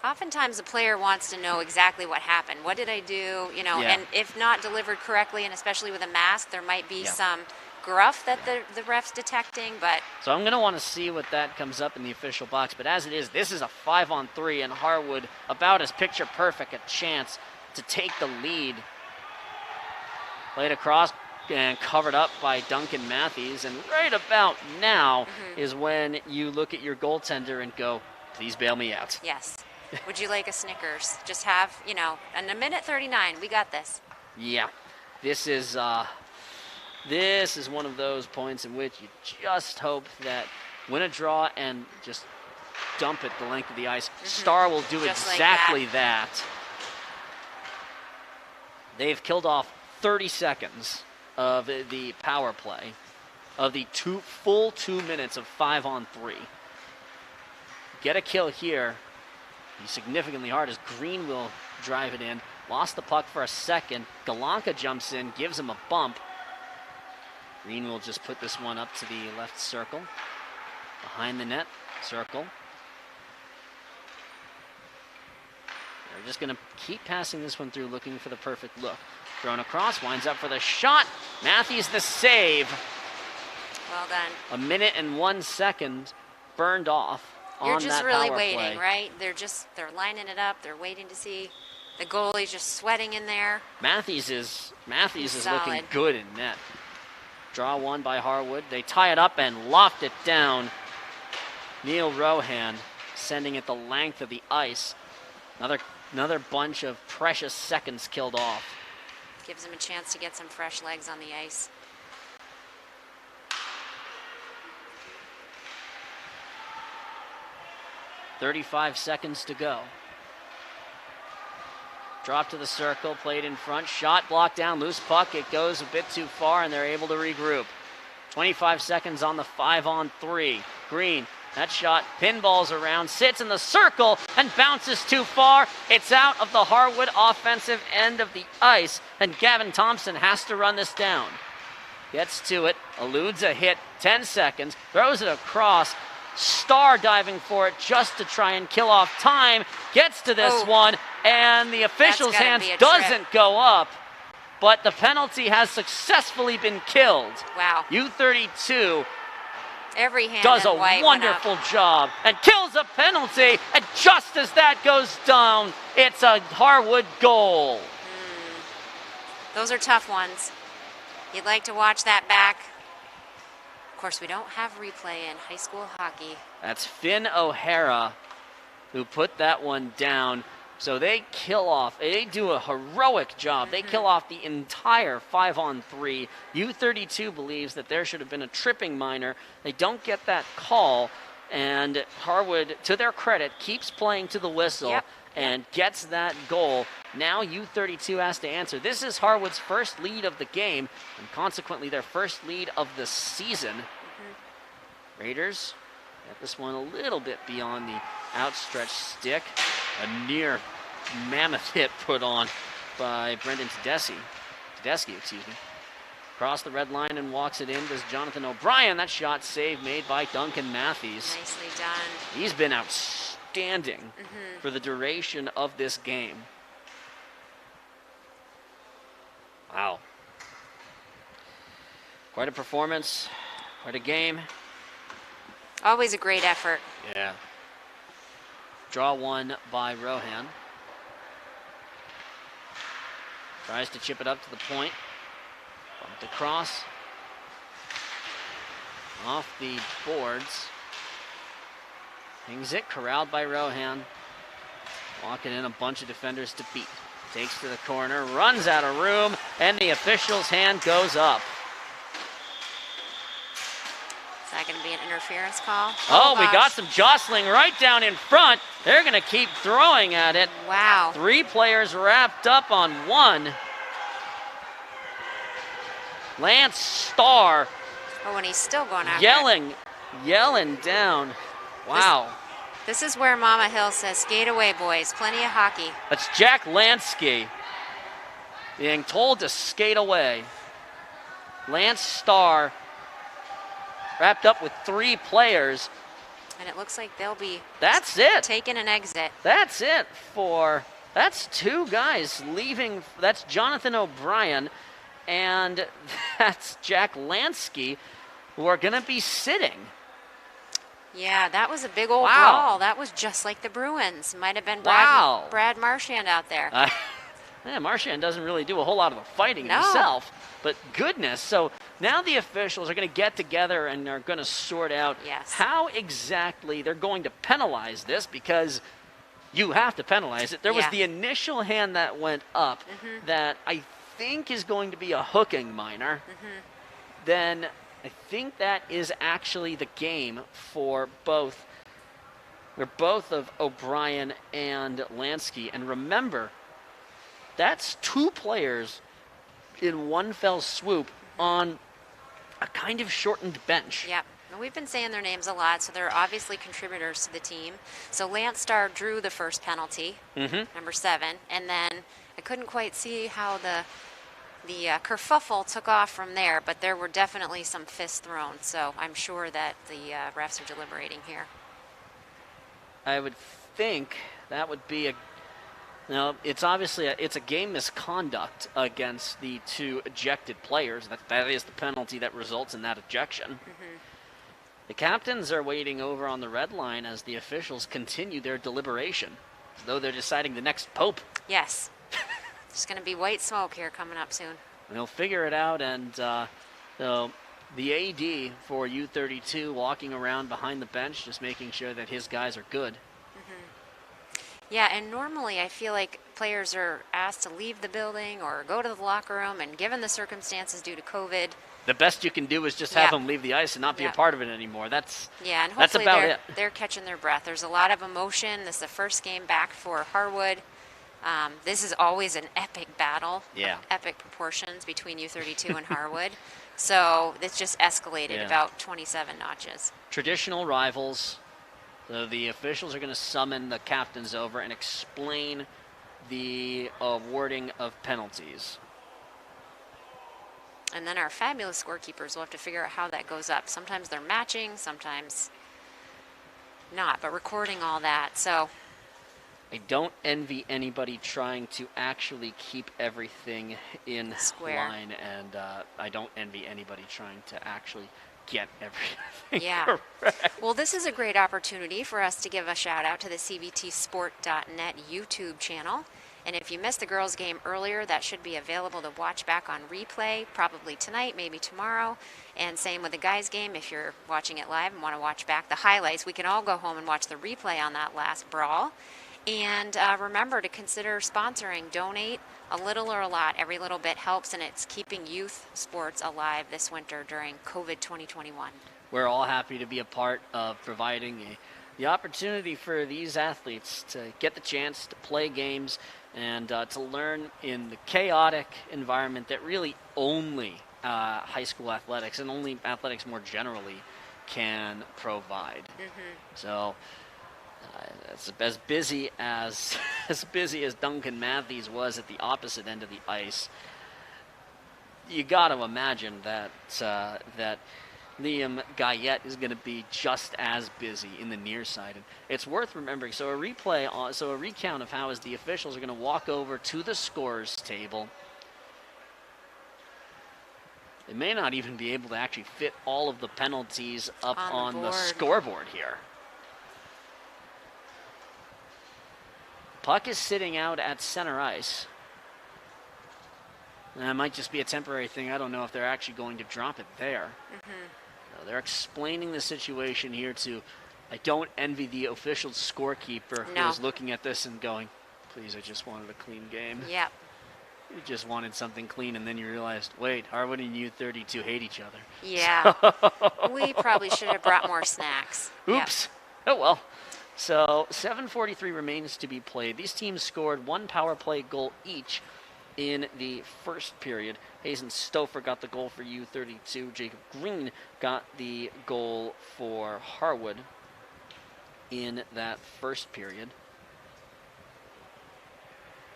Oftentimes the player wants to know exactly what happened. What did I do? You know, and if not delivered correctly, and especially with a mask, there might be some gruff that the ref's detecting, but... So I'm going to want to see what that comes up in the official box. But as it is, this is a 5-on-3, and Harwood about as picture perfect a chance to take the lead. Played across and covered up by Duncan Matthews. And right about now is when you look at your goaltender and go, please bail me out. Yes. Would you like a Snickers? Just have, you know, in a minute 39, we got this. Yeah. This is one of those points in which you just hope that win a draw and just dump it the length of the ice. Star will do just exactly like that. They've killed off 30 seconds of the power play of the full 2 minutes of 5-on-3. Get a kill here. Be significantly hard as Green will drive it in. Lost the puck for a second. Galanka jumps in, gives him a bump. Green will just put this one up to the left circle. Behind the net, circle. They're just going to keep passing this one through, looking for the perfect look. Thrown across, winds up for the shot. Matthews the save. Well done. A minute and 1 second burned off. You're just really waiting, play. right? They're lining it up. They're waiting to see. The goalie's just sweating in there. Matthews is looking good in net. Draw one by Harwood. They tie it up and loft it down. Neil Rohan sending it the length of the ice. Another bunch of precious seconds killed off. Gives him a chance to get some fresh legs on the ice. .35 seconds to go. Drop to the circle, played in front, shot blocked down, loose puck. It goes a bit too far, and they're able to regroup. 25 seconds on the 5-on-3. Green, that shot pinballs around, sits in the circle, and bounces too far. It's out of the Harwood offensive end of the ice, and Gavin Thompson has to run this down. Gets to it, eludes a hit, 10 seconds, throws it across. Star diving for it just to try and kill off time. Gets to this one, and the official's hands doesn't go up, but the penalty has successfully been killed. Wow. U-32 every hand does a wonderful job and kills a penalty, and just as that goes down, it's a Harwood goal. Those are tough ones. You'd like to watch that back. Of course, we don't have replay in high school hockey. That's Finn O'Hara who put that one down. So they do a heroic job. They kill off the entire 5-on-3. U-32 believes that there should have been a tripping minor. They don't get that call, and Harwood, to their credit, keeps playing to the whistle and gets that goal. Now U-32 has to answer. This is Harwood's first lead of the game, and consequently their first lead of the season. Raiders get this one a little bit beyond the outstretched stick. A near mammoth hit put on by Brendan Tedeschi, Across the red line and walks it in does Jonathan O'Brien. That shot save made by Duncan Matthews. Nicely done. He's been outstanding for the duration of this game. Wow. Quite a performance, quite a game. Always a great effort. Yeah. Draw one by Rohan. Tries to chip it up to the point. Bumped across. Off the boards. Hangs it, corralled by Rohan. Walking in a bunch of defenders to beat. Takes to the corner, runs out of room, and the official's hand goes up. Is that going to be an interference call? Oh, we got some jostling right down in front. They're going to keep throwing at it. Wow. 3 players wrapped up on one. Lance Starr. Oh, and he's still going after yelling down. Wow. This is where Mama Hill says, skate away, boys. Plenty of hockey. That's Jack Lansky being told to skate away. Lance Starr wrapped up with 3 players. And it looks like they'll be taking an exit. That's 2 guys leaving. That's Jonathan O'Brien and that's Jack Lansky, who are going to be sitting. Yeah, that was a big old brawl. That was just like the Bruins. Might have been Brad Marchand out there. Marchand doesn't really do a whole lot of the fighting himself. But goodness, so now the officials are going to get together and are going to sort out how exactly they're going to penalize this, because you have to penalize it. There was the initial hand that went up that I think is going to be a hooking minor. Then I think that is actually the game for both of O'Brien and Lansky. And remember, that's 2 players in one fell swoop on a kind of shortened bench. Yep. And we've been saying their names a lot, so they're obviously contributors to the team. So Lance Starr drew the first penalty, number 7, and then I couldn't quite see how the kerfuffle took off from there, but there were definitely some fists thrown, so I'm sure that the refs are deliberating here. I would think that would be it's obviously it's a game misconduct against the 2 ejected players. That is the penalty that results in that ejection. The captains are waiting over on the red line as the officials continue their deliberation, as though they're deciding the next pope. Yes. There's going to be white smoke here coming up soon. And they'll figure it out, and the AD for U-32 walking around behind the bench, just making sure that his guys are good. Yeah, and normally I feel like players are asked to leave the building or go to the locker room, and given the circumstances due to COVID, the best you can do is just have them leave the ice and not be a part of it anymore. And hopefully they're catching their breath. There's a lot of emotion. This is the first game back for Harwood. This is always an epic battle, epic proportions between U-32 and Harwood. So it's just escalated about 27 notches. Traditional rivals. So the officials are going to summon the captains over and explain the awarding of penalties. And then our fabulous scorekeepers will have to figure out how that goes up. Sometimes they're matching, sometimes not, but recording all that. So I don't envy anybody trying to actually keep everything in line, and I don't envy anybody trying to actually get everything correct. Well, this is a great opportunity for us to give a shout out to the CVTsport.net YouTube channel. And if you missed the girls' game earlier, that should be available to watch back on replay, probably tonight, maybe tomorrow. And same with the guys' game. If you're watching it live and want to watch back the highlights, we can all go home and watch the replay on that last brawl. And remember to consider sponsoring. Donate a little or a lot. Every little bit helps, and it's keeping youth sports alive this winter during COVID 2021. We're all happy to be a part of providing the opportunity for these athletes to get the chance to play games and to learn in the chaotic environment that really only high school athletics and only athletics more generally can provide. So as busy as Duncan Matthews was at the opposite end of the ice, you got to imagine that Liam Guyette is going to be just as busy in the near side. And it's worth remembering. So a recount of how as the officials are going to walk over to the scorers table. They may not even be able to actually fit all of the penalties up on the scoreboard here. Puck is sitting out at center ice. That might just be a temporary thing. I don't know if they're actually going to drop it there. So they're explaining the situation here to, I don't envy the official scorekeeper who is looking at this and going, please, I just wanted a clean game. Yep. You just wanted something clean, and then you realized, wait, Harwood and U-32 hate each other. Yeah. We probably should have brought more snacks. Oops. Yep. Oh, well. So 7:43 remains to be played. These teams scored one power play goal each in the first period. Hazen Stouffer got the goal for U-32. Jacob Green got the goal for Harwood in that first period.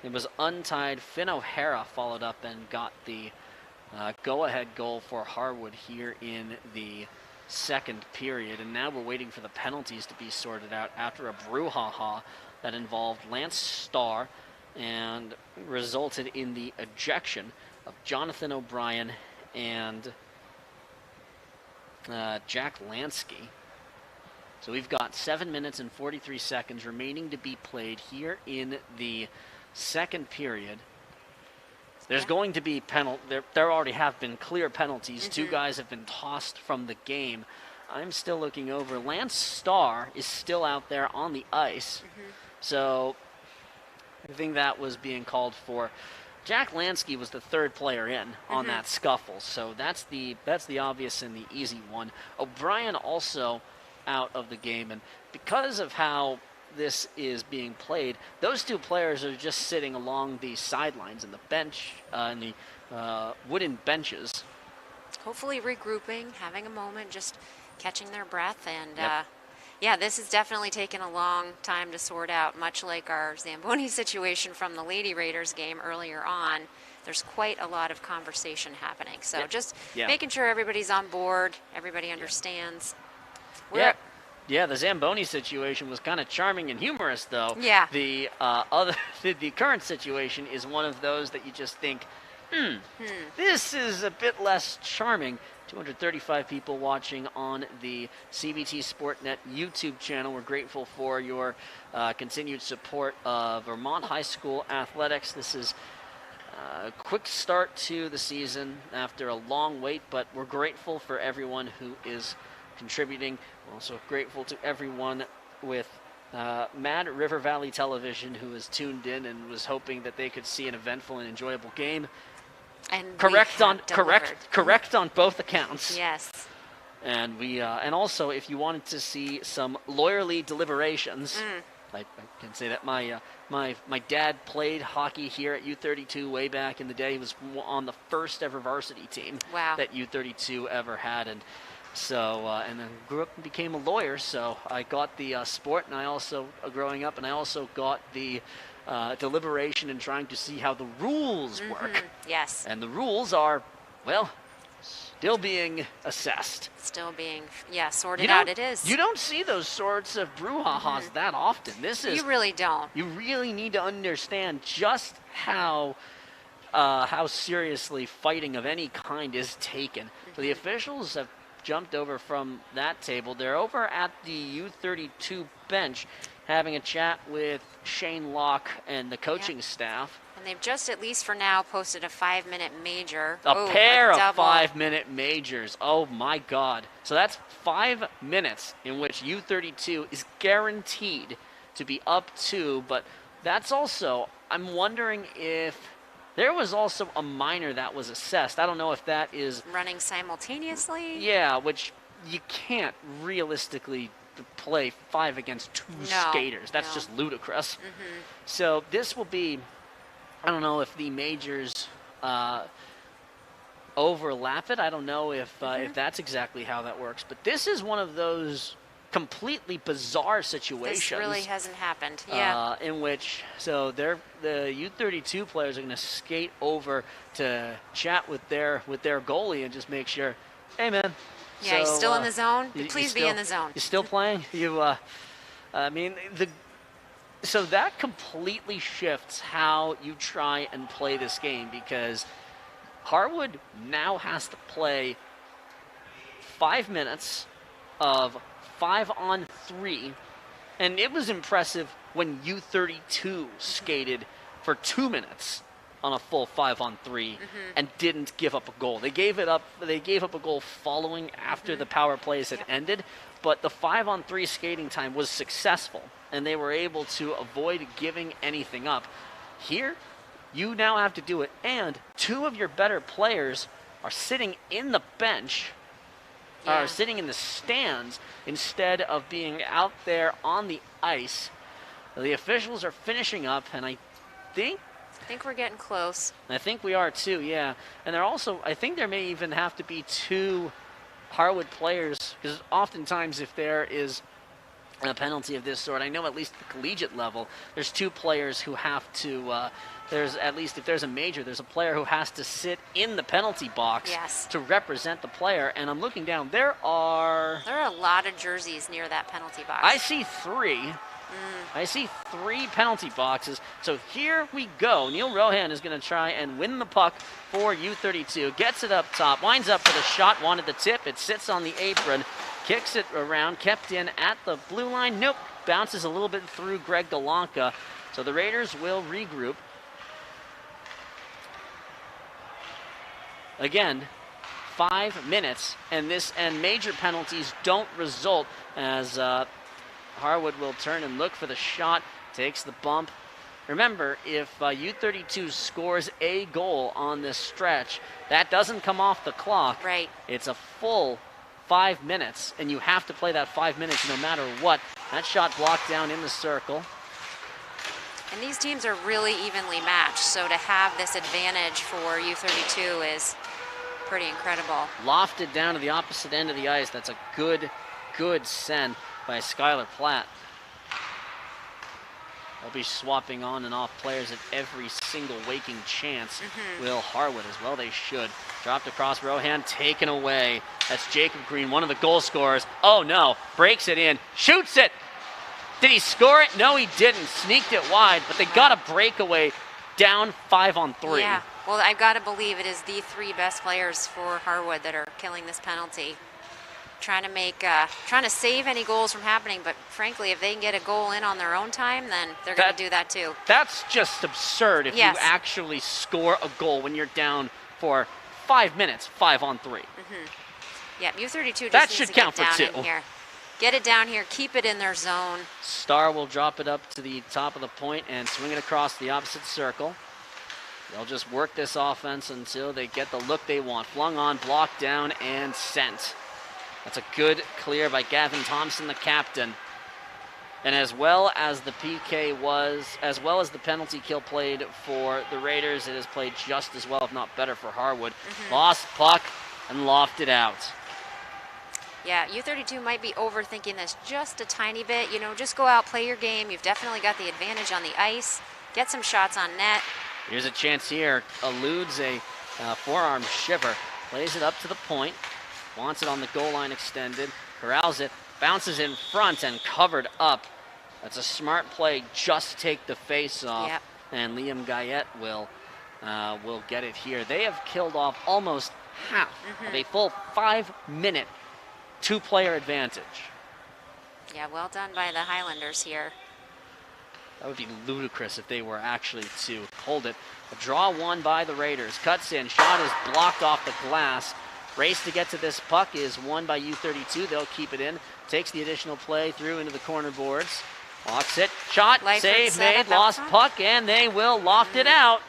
It was untied. Finn O'Hara followed up and got the go-ahead goal for Harwood here in the second period. And now we're waiting for the penalties to be sorted out after a brouhaha that involved Lance Starr and resulted in the ejection of Jonathan O'Brien and Jack Lansky. So we've got 7 minutes and 43 seconds remaining to be played here in the second period. There's going to be there already have been clear penalties. Two guys have been tossed from the game. I'm still looking over. Lance Starr is still out there on the ice. So I think that was being called for. Jack Lansky was the third player in on that scuffle. So that's the obvious and the easy one. O'Brien also out of the game, and because of how this is being played, those two players are just sitting along the sidelines and the bench and the wooden benches. Hopefully regrouping, having a moment, just catching their breath. And yeah, this has definitely taken a long time to sort out, much like our Zamboni situation from the Lady Raiders game earlier on. There's quite a lot of conversation happening. So just making sure everybody's on board, everybody understands. Yeah, the Zamboni situation was kind of charming and humorous, though. Yeah. The the current situation is one of those that you just think, this is a bit less charming. 235 people watching on the CBT Sportnet YouTube channel. We're grateful for your continued support of Vermont High School athletics. This is a quick start to the season after a long wait, but we're grateful for everyone who is contributing. We're also grateful to everyone with Mad River Valley Television who has tuned in and was hoping that they could see an eventful and enjoyable game. And correct on both accounts. Yes. And we and also if you wanted to see some lawyerly deliberations, I can say that my dad played hockey here at U-32 way back in the day. He was on the first ever varsity team that U-32 ever had, and so and then grew up and became a lawyer. So I got the sport, and I also growing up, and I also got the deliberation and trying to see how the rules work. Yes. And the rules are, well, still being assessed. Still being, sorted out. It is. You don't see those sorts of brouhahas that often. This is. You really don't. You really need to understand just how seriously fighting of any kind is taken. So the officials have jumped over from that table. They're over at the U-32 bench having a chat with Shane Locke and the coaching staff. And they've just, at least for now, posted a 5-minute major. A pair of 5-minute majors. Oh, my God. So that's 5 minutes in which U-32 is guaranteed to be up 2. But that's also, I'm wondering if there was also a minor that was assessed. I don't know if that is running simultaneously. Yeah, which you can't realistically play 5 against 2 skaters. That's just ludicrous. So this will be, I don't know if the majors overlap it. I don't know if that's exactly how that works. But this is one of those completely bizarre situations. This really hasn't happened. In which, so the U-32 players are going to skate over to chat with their goalie and just make sure, hey man. Yeah, he's still in the zone. Please be in the zone. You're still playing. So that completely shifts how you try and play this game, because Harwood now has to play 5 minutes of 5-on-3, and it was impressive when U-32 skated for 2 minutes on a full 5-on-3 and didn't give up a goal. They gave up a goal following after the power plays had ended, but the 5-on-3 skating time was successful, and they were able to avoid giving anything up. Here, you now have to do it, and 2 of your better players are sitting in the bench, are sitting in the stands instead of being out there on the ice. The officials are finishing up, and I think we're getting close. I think we are too, yeah. And they're also, I think there may even have to be 2 Harwood players, because oftentimes if there is a penalty of this sort, I know at least at the collegiate level, there's 2 players who have to, there's at least if there's a major, there's a player who has to sit in the penalty box to represent the player. And I'm looking down, there are a lot of jerseys near that penalty box. I see 3. I see 3 penalty boxes. So here we go. Neil Rohan is going to try and win the puck for U-32. Gets it up top. Winds up with a shot. Wanted the tip. It sits on the apron. Kicks it around. Kept in at the blue line. Nope. Bounces a little bit through Greg Galanka. So the Raiders will regroup. Again, 5 minutes. And major penalties don't result, as Harwood will turn and look for the shot, takes the bump. Remember, if U-32 scores a goal on this stretch, that doesn't come off the clock. Right. It's a full 5 minutes, and you have to play that 5 minutes no matter what. That shot blocked down in the circle. And these teams are really evenly matched, so to have this advantage for U-32 is pretty incredible. Lofted down to the opposite end of the ice. That's a good send by Skylar Platt. They'll be swapping on and off players at every single waking chance. Will Harwood as well, they should. Dropped across Rohan, taken away. That's Jacob Green, one of the goal scorers. Oh no, breaks it in, shoots it. Did he score it? No, he didn't. Sneaked it wide, but they got a breakaway down 5-on-3. Yeah, well, I've got to believe it is the 3 best players for Harwood that are killing this penalty. Trying to save any goals from happening, but frankly, if they can get a goal in on their own time, then they're going to do that too. That's just absurd if you actually score a goal when you're down for 5 minutes, 5-on-3. Yeah, U-32 just that needs should to count get for down 2. in here. Get it down here, keep it in their zone. Star will drop it up to the top of the point and swing it across the opposite circle. They'll just work this offense until they get the look they want. Flung on, blocked down, and sent. That's a good clear by Gavin Thompson, the captain. And as well as the PK was, as well as the penalty kill played for the Raiders, it has played just as well, if not better, for Harwood. Lost puck and lofted out. Yeah, U-32 might be overthinking this just a tiny bit. You know, just go out, play your game. You've definitely got the advantage on the ice. Get some shots on net. Here's a chance here. Eludes a forearm shiver. Plays it up to the point. Wants it on the goal line extended. Corrals it. Bounces in front and covered up. That's a smart play. Just take the face off. Yep. And Liam Guyette will get it here. They have killed off almost half of a full 5-minute two-player advantage. Yeah, well done by the Highlanders here. That would be ludicrous if they were actually to hold it. A draw won by the Raiders. Cuts in. Shot is blocked off the glass. Race to get to this puck is won by U-32. They'll keep it in. Takes the additional play through into the corner boards. Walks it. Shot. Lightford Save made. Lost puck. And they will loft it out.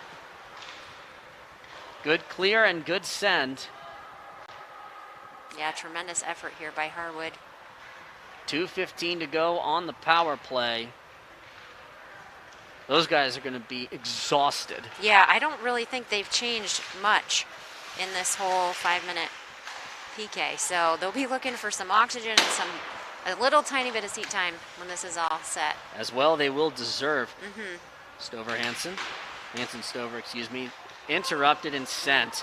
Good clear and good send. Yeah, tremendous effort here by Harwood. 2:15 to go on the power play. Those guys are going to be exhausted. Yeah, I don't really think they've changed much in this whole 5-minute PK. So they'll be looking for some oxygen and a little tiny bit of seat time when this is all set. As well, they will deserve. Hanson Stover, excuse me, interrupted and sent.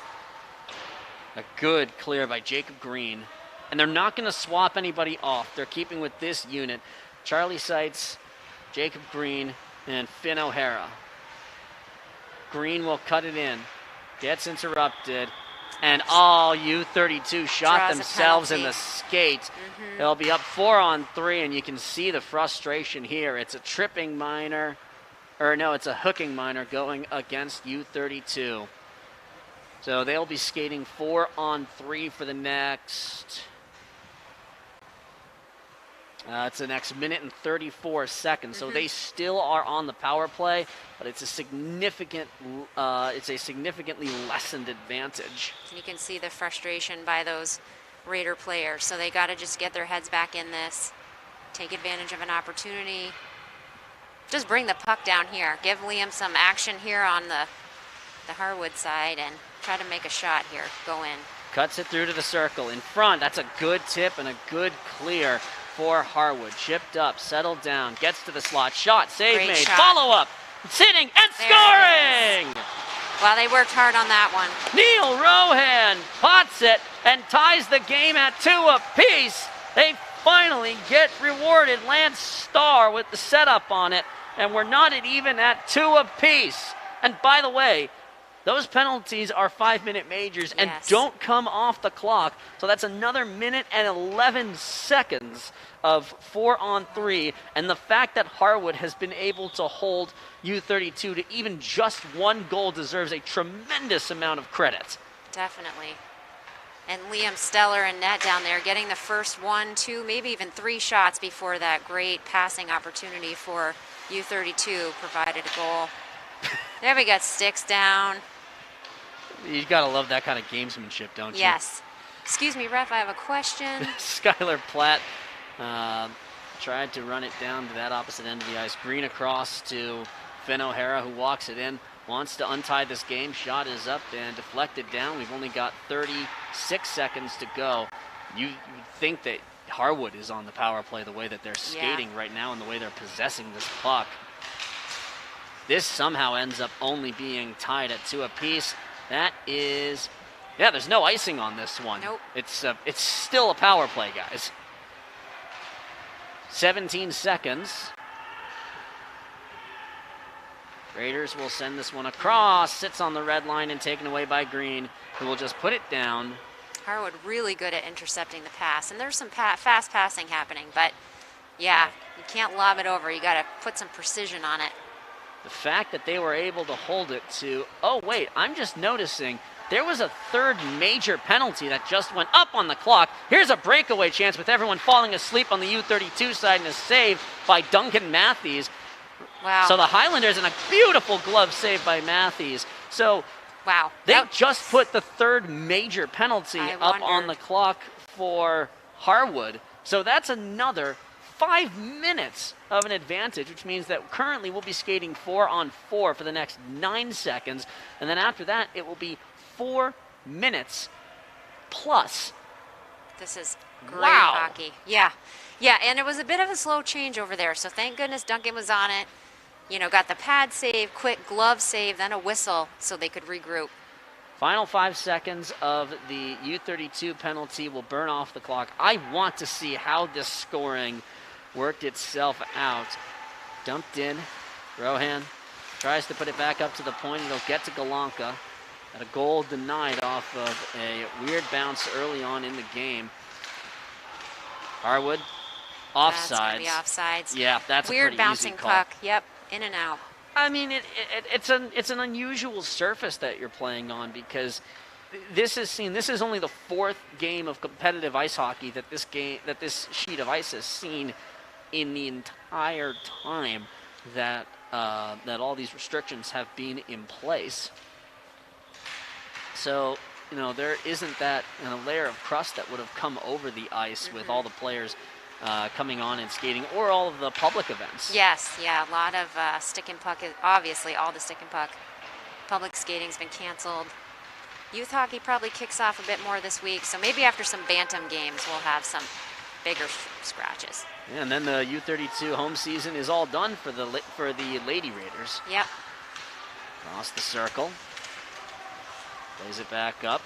A good clear by Jacob Green. And they're not going to swap anybody off. They're keeping with this unit. Charlie Seitz, Jacob Green, and Finn O'Hara. Green will cut it in. Gets interrupted. And all U-32 shot Draws themselves in the skate. They'll be up 4-on-3, and you can see the frustration here. It's a tripping minor. Or no, it's a hooking minor going against U-32. So they'll be skating 4-on-3 for the next... it's the next minute and 34 seconds. So they still are on the power play, but it's a significantly lessened advantage. You can see the frustration by those Raider players. So they got to just get their heads back in this, take advantage of an opportunity. Just bring the puck down here. Give Liam some action here on the Harwood side and try to make a shot here. Go in. Cuts it through to the circle. In front, that's a good tip and a good clear for Harwood. Chipped up, settled down, gets to the slot. Shot, save Great made, shot. follow up, sitting and scoring! Well, they worked hard on that one. Neil Rohan pots it and ties the game at 2 apiece. They finally get rewarded. Lance Starr with the setup on it, and we're knotted even at 2 apiece. And by the way, those penalties are 5-minute majors and don't come off the clock. So that's another minute and 11 seconds of 4-on-3. And the fact that Harwood has been able to hold U-32 to even just 1 goal deserves a tremendous amount of credit. Definitely. And Liam Stellar and net down there getting the first 1, 2, maybe even 3 shots before that great passing opportunity for U-32 provided a goal. There we got sticks down. You gotta love that kind of gamesmanship, don't you? Yes. Excuse me, ref, I have a question. Skylar Platt tried to run it down to that opposite end of the ice. Green across to Finn O'Hara, who walks it in, wants to untie this game. Shot is up and deflected down. We've only got 36 seconds to go. You think that Harwood is on the power play the way that they're skating right now and the way they're possessing this puck. This somehow ends up only being tied at 2 apiece. That is, there's no icing on this one. Nope. It's still a power play, guys. 17 seconds. Raiders will send this one across. Sits on the red line and taken away by Green, who will just put it down. Harwood really good at intercepting the pass. And there's some fast passing happening. But, yeah, you can't lob it over. You got to put some precision on it. The fact that they were able to hold it to, oh wait, I'm just noticing there was a 3rd major penalty that just went up on the clock. Here's a breakaway chance with everyone falling asleep on the U-32 side and a save by Duncan Matthews. Wow. So the Highlanders, and a beautiful glove save by Matthews. So wow, they just put the 3rd major penalty up on the clock for Harwood. So that's another 5 minutes of an advantage, which means that currently we'll be skating 4-on-4 for the next 9 seconds. And then after that, it will be 4 minutes plus. This is great hockey. Yeah. Yeah, and it was a bit of a slow change over there. So thank goodness Duncan was on it. You know, got the pad save, quick glove save, then a whistle so they could regroup. Final 5 seconds of the U-32 penalty will burn off the clock. I want to see how this scoring worked itself out. Dumped in. Rohan tries to put it back up to the point. It'll get to Galanka. And a goal denied off of a weird bounce early on in the game. Harwood, That's gonna offsides. be offsides. Yeah, that's Weird a pretty bouncing easy call. puck. Yep, in and out. I mean, it's an unusual surface that you're playing on, because this is only the fourth game of competitive ice hockey that this sheet of ice has seen in the entire time that all these restrictions have been in place. So, there isn't that layer of crust that would have come over the ice with all the players coming on and skating, or all of the public events. Yes, yeah, a lot of stick and puck. Obviously, all the stick and puck. Public skating's been canceled. Youth hockey probably kicks off a bit more this week, so maybe after some bantam games we'll have some bigger scratches. Yeah, and then the U-32 home season is all done for the Lady Raiders. Yep. Across the circle. Plays it back up.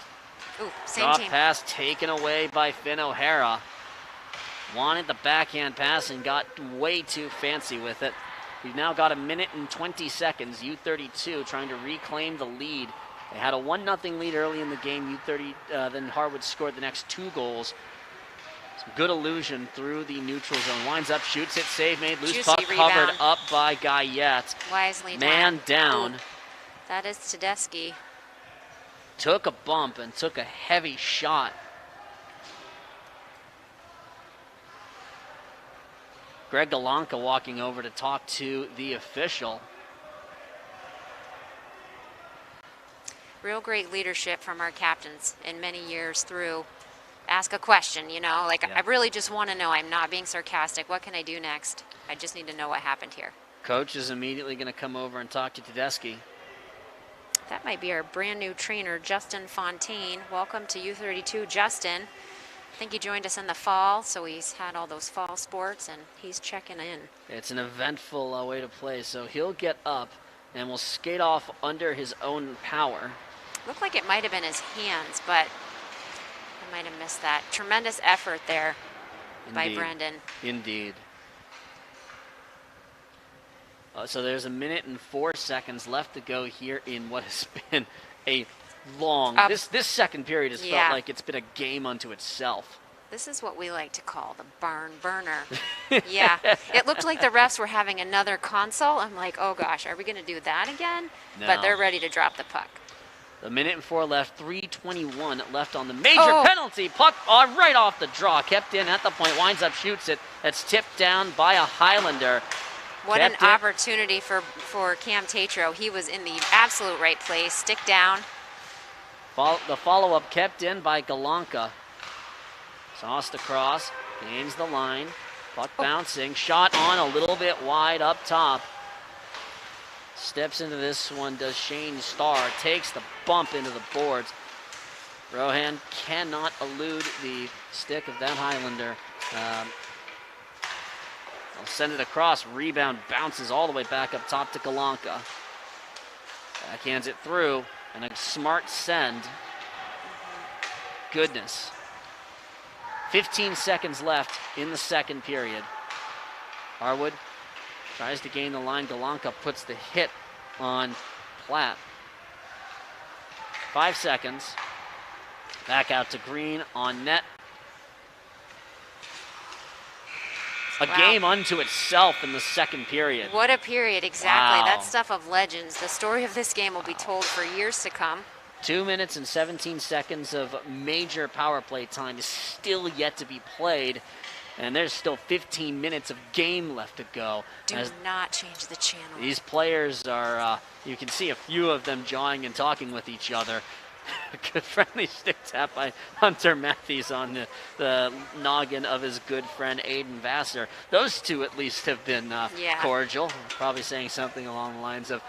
Ooh, same Drop team. pass taken away by Finn O'Hara. Wanted the backhand pass and got way too fancy with it. We've now got 1 minute and 20 seconds. U-32 trying to reclaim the lead. They had a 1-0 lead early in the game. Then Harwood scored the next 2 goals. Some good illusion through the neutral zone. Winds up, shoots it, save made, loose Juicy puck rebound. covered up by Guyette. Wisely done. Man down. Ooh, that is Tedeschi. Took a bump and took a heavy shot. Greg Galanka walking over to talk to the official. Real great leadership from our captains in many years through. Ask a question, I really just want to know. I'm not being sarcastic. What can I do next? I just need to know what happened here. Coach is immediately going to come over and talk to Tedeschi. That might be our brand new trainer, Justin Fontaine. Welcome to U-32, Justin. I think he joined us in the fall, so he's had all those fall sports, and he's checking in. It's an eventful way to play, so he'll get up and will skate off under his own power. Looked like it might have been his hands, but I might have missed that. Tremendous effort there by Brendan. Indeed. So there's 1 minute and 4 seconds left to go here in what has been a long. This second period has felt like it's been a game unto itself. This is what we like to call the barn burner. Yeah, it looked like the refs were having another consult. I'm like, oh gosh, are we going to do that again? No. But they're ready to drop the puck. 1 minute and 4 left, 3:21 left on the major penalty. Puck right off the draw, kept in at the point, winds up, shoots it. That's tipped down by a Highlander. What an opportunity for Cam Tatro. He was in the absolute right place. Stick down. The follow-up kept in by Galanka. Sauced across, gains the line. Puck bouncing, shot on a little bit wide up top. Steps into this one, does Shane Starr. Takes the bump into the boards. Rohan cannot elude the stick of that Highlander. They'll send it across. Rebound bounces all the way back up top to Galanka. Backhands it through, and a smart send. Goodness. 15 seconds left in the second period. Harwood tries to gain the line. Galanka puts the hit on Platt. 5 seconds. Back out to Green on net. A game unto itself in the second period. What a period, exactly. Wow. That's stuff of legends. The story of this game will be told for years to come. 2 minutes and 17 seconds of major power play time is still yet to be played, and there's still 15 minutes of game left to go. Do not change the channel. These players are, you can see a few of them jawing and talking with each other. Good friendly stick tap by Hunter Matthews on the noggin of his good friend Aiden Vassar. Those two at least have been cordial. Probably saying something along the lines of,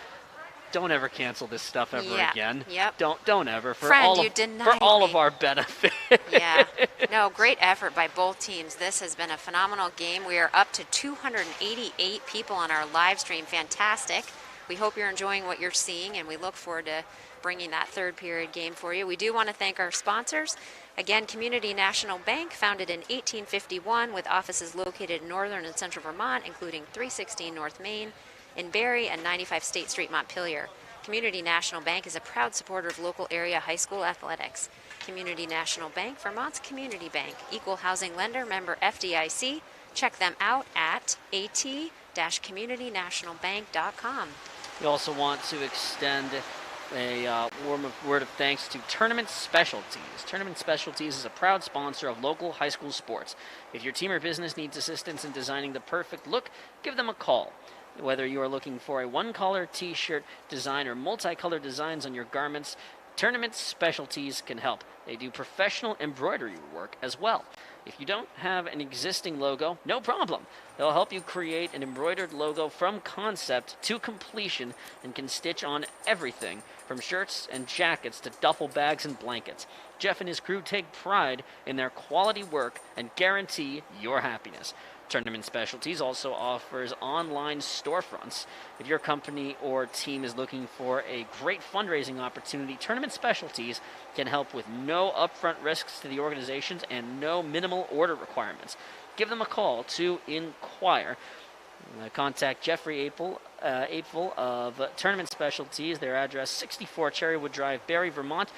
don't ever cancel this stuff ever again. Yep. Don't ever. For Friend, all of our benefit. Yeah. No, great effort by both teams. This has been a phenomenal game. We are up to 288 people on our live stream. Fantastic. We hope you're enjoying what you're seeing, and we look forward to bringing that third period game for you. We do want to thank our sponsors. Again, Community National Bank, founded in 1851 with offices located in northern and central Vermont, including 316 North Main, in Barrie, and 95 State Street, Montpelier. Community National Bank is a proud supporter of local area high school athletics. Community National Bank, Vermont's community bank, equal housing lender, member FDIC. Check them out at at-communitynationalbank.com. We also want to extend a warm word of thanks to Tournament Specialties. Tournament Specialties is a proud sponsor of local high school sports. If your team or business needs assistance in designing the perfect look, give them a call. Whether you are looking for a one-color t-shirt design or multicolored designs on your garments, Tournament Specialties can help. They do professional embroidery work as well. If you don't have an existing logo, no problem. They'll help you create an embroidered logo from concept to completion and can stitch on everything from shirts and jackets to duffel bags and blankets. Jeff and his crew take pride in their quality work and guarantee your happiness. Tournament Specialties also offers online storefronts. If your company or team is looking for a great fundraising opportunity, Tournament Specialties can help with no upfront risks to the organizations and no minimal order requirements. Give them a call to inquire. Contact Jeffrey Apel of Tournament Specialties. Their address, 64 Cherrywood Drive, Barrie, Vermont,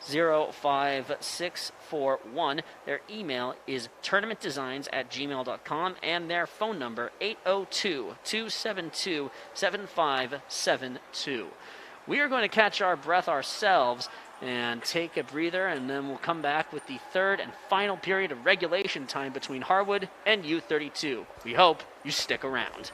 05641. Their email is tournamentdesigns@gmail.com, and their phone number 802-272-7572. We are going to catch our breath ourselves and take a breather, and then we'll come back with the third and final period of regulation time between Harwood and U-32. We hope you stick around.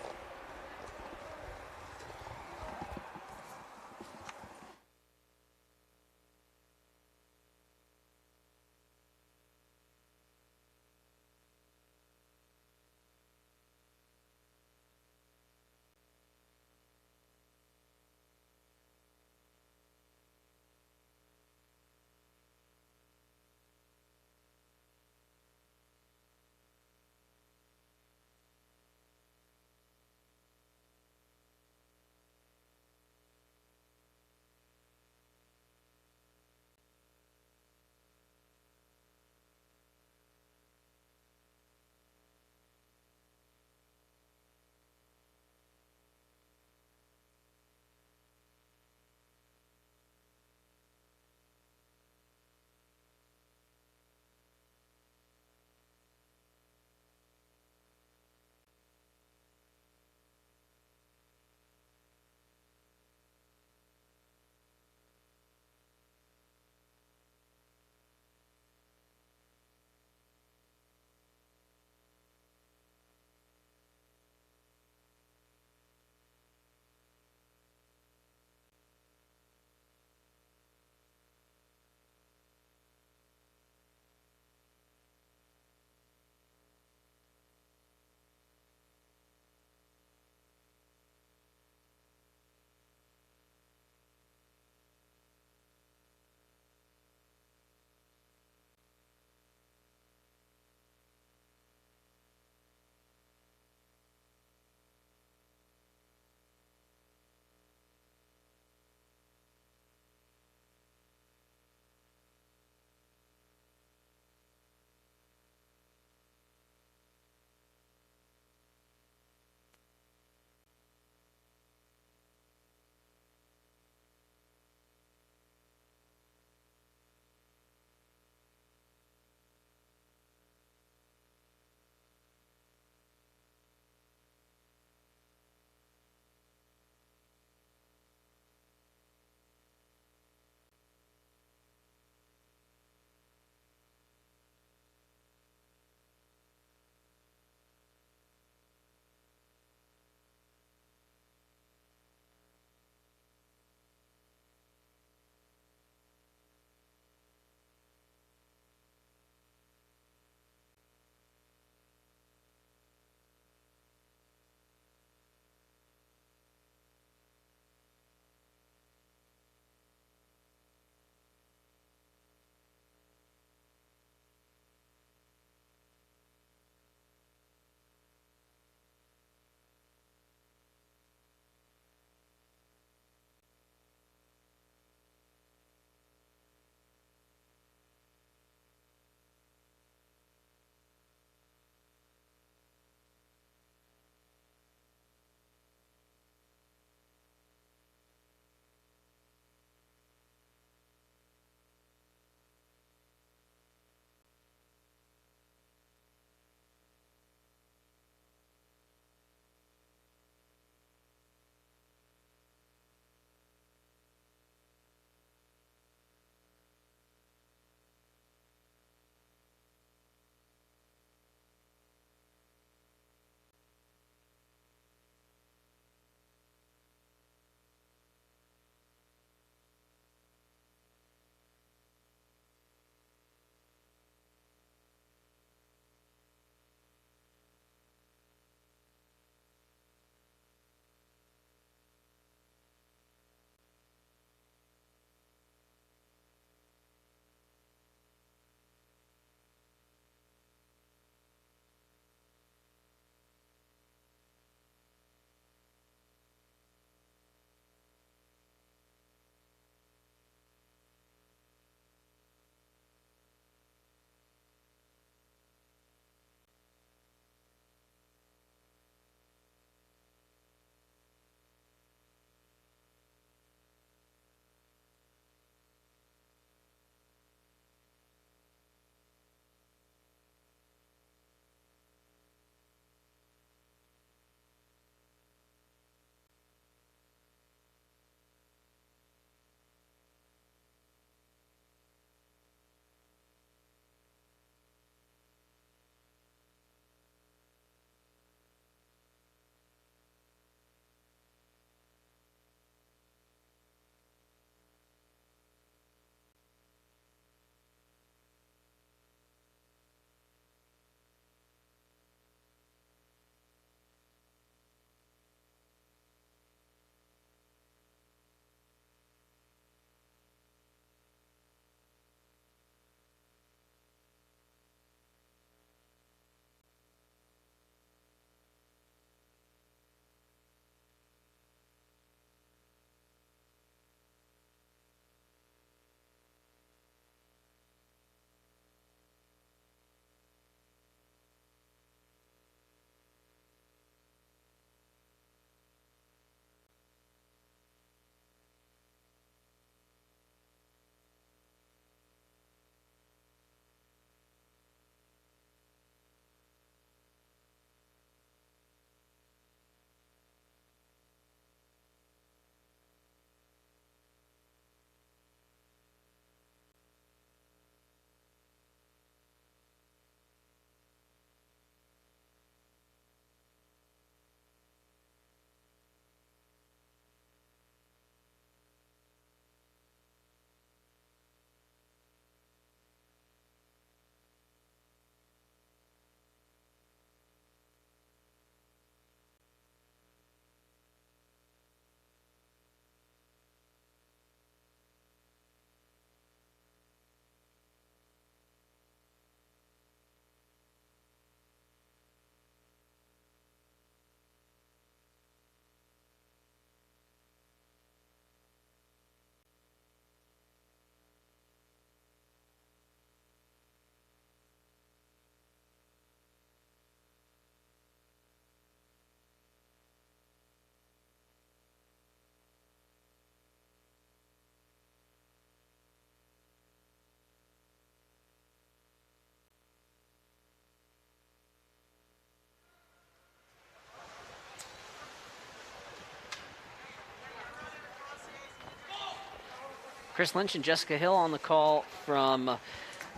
Chris Lynch and Jessica Hill on the call from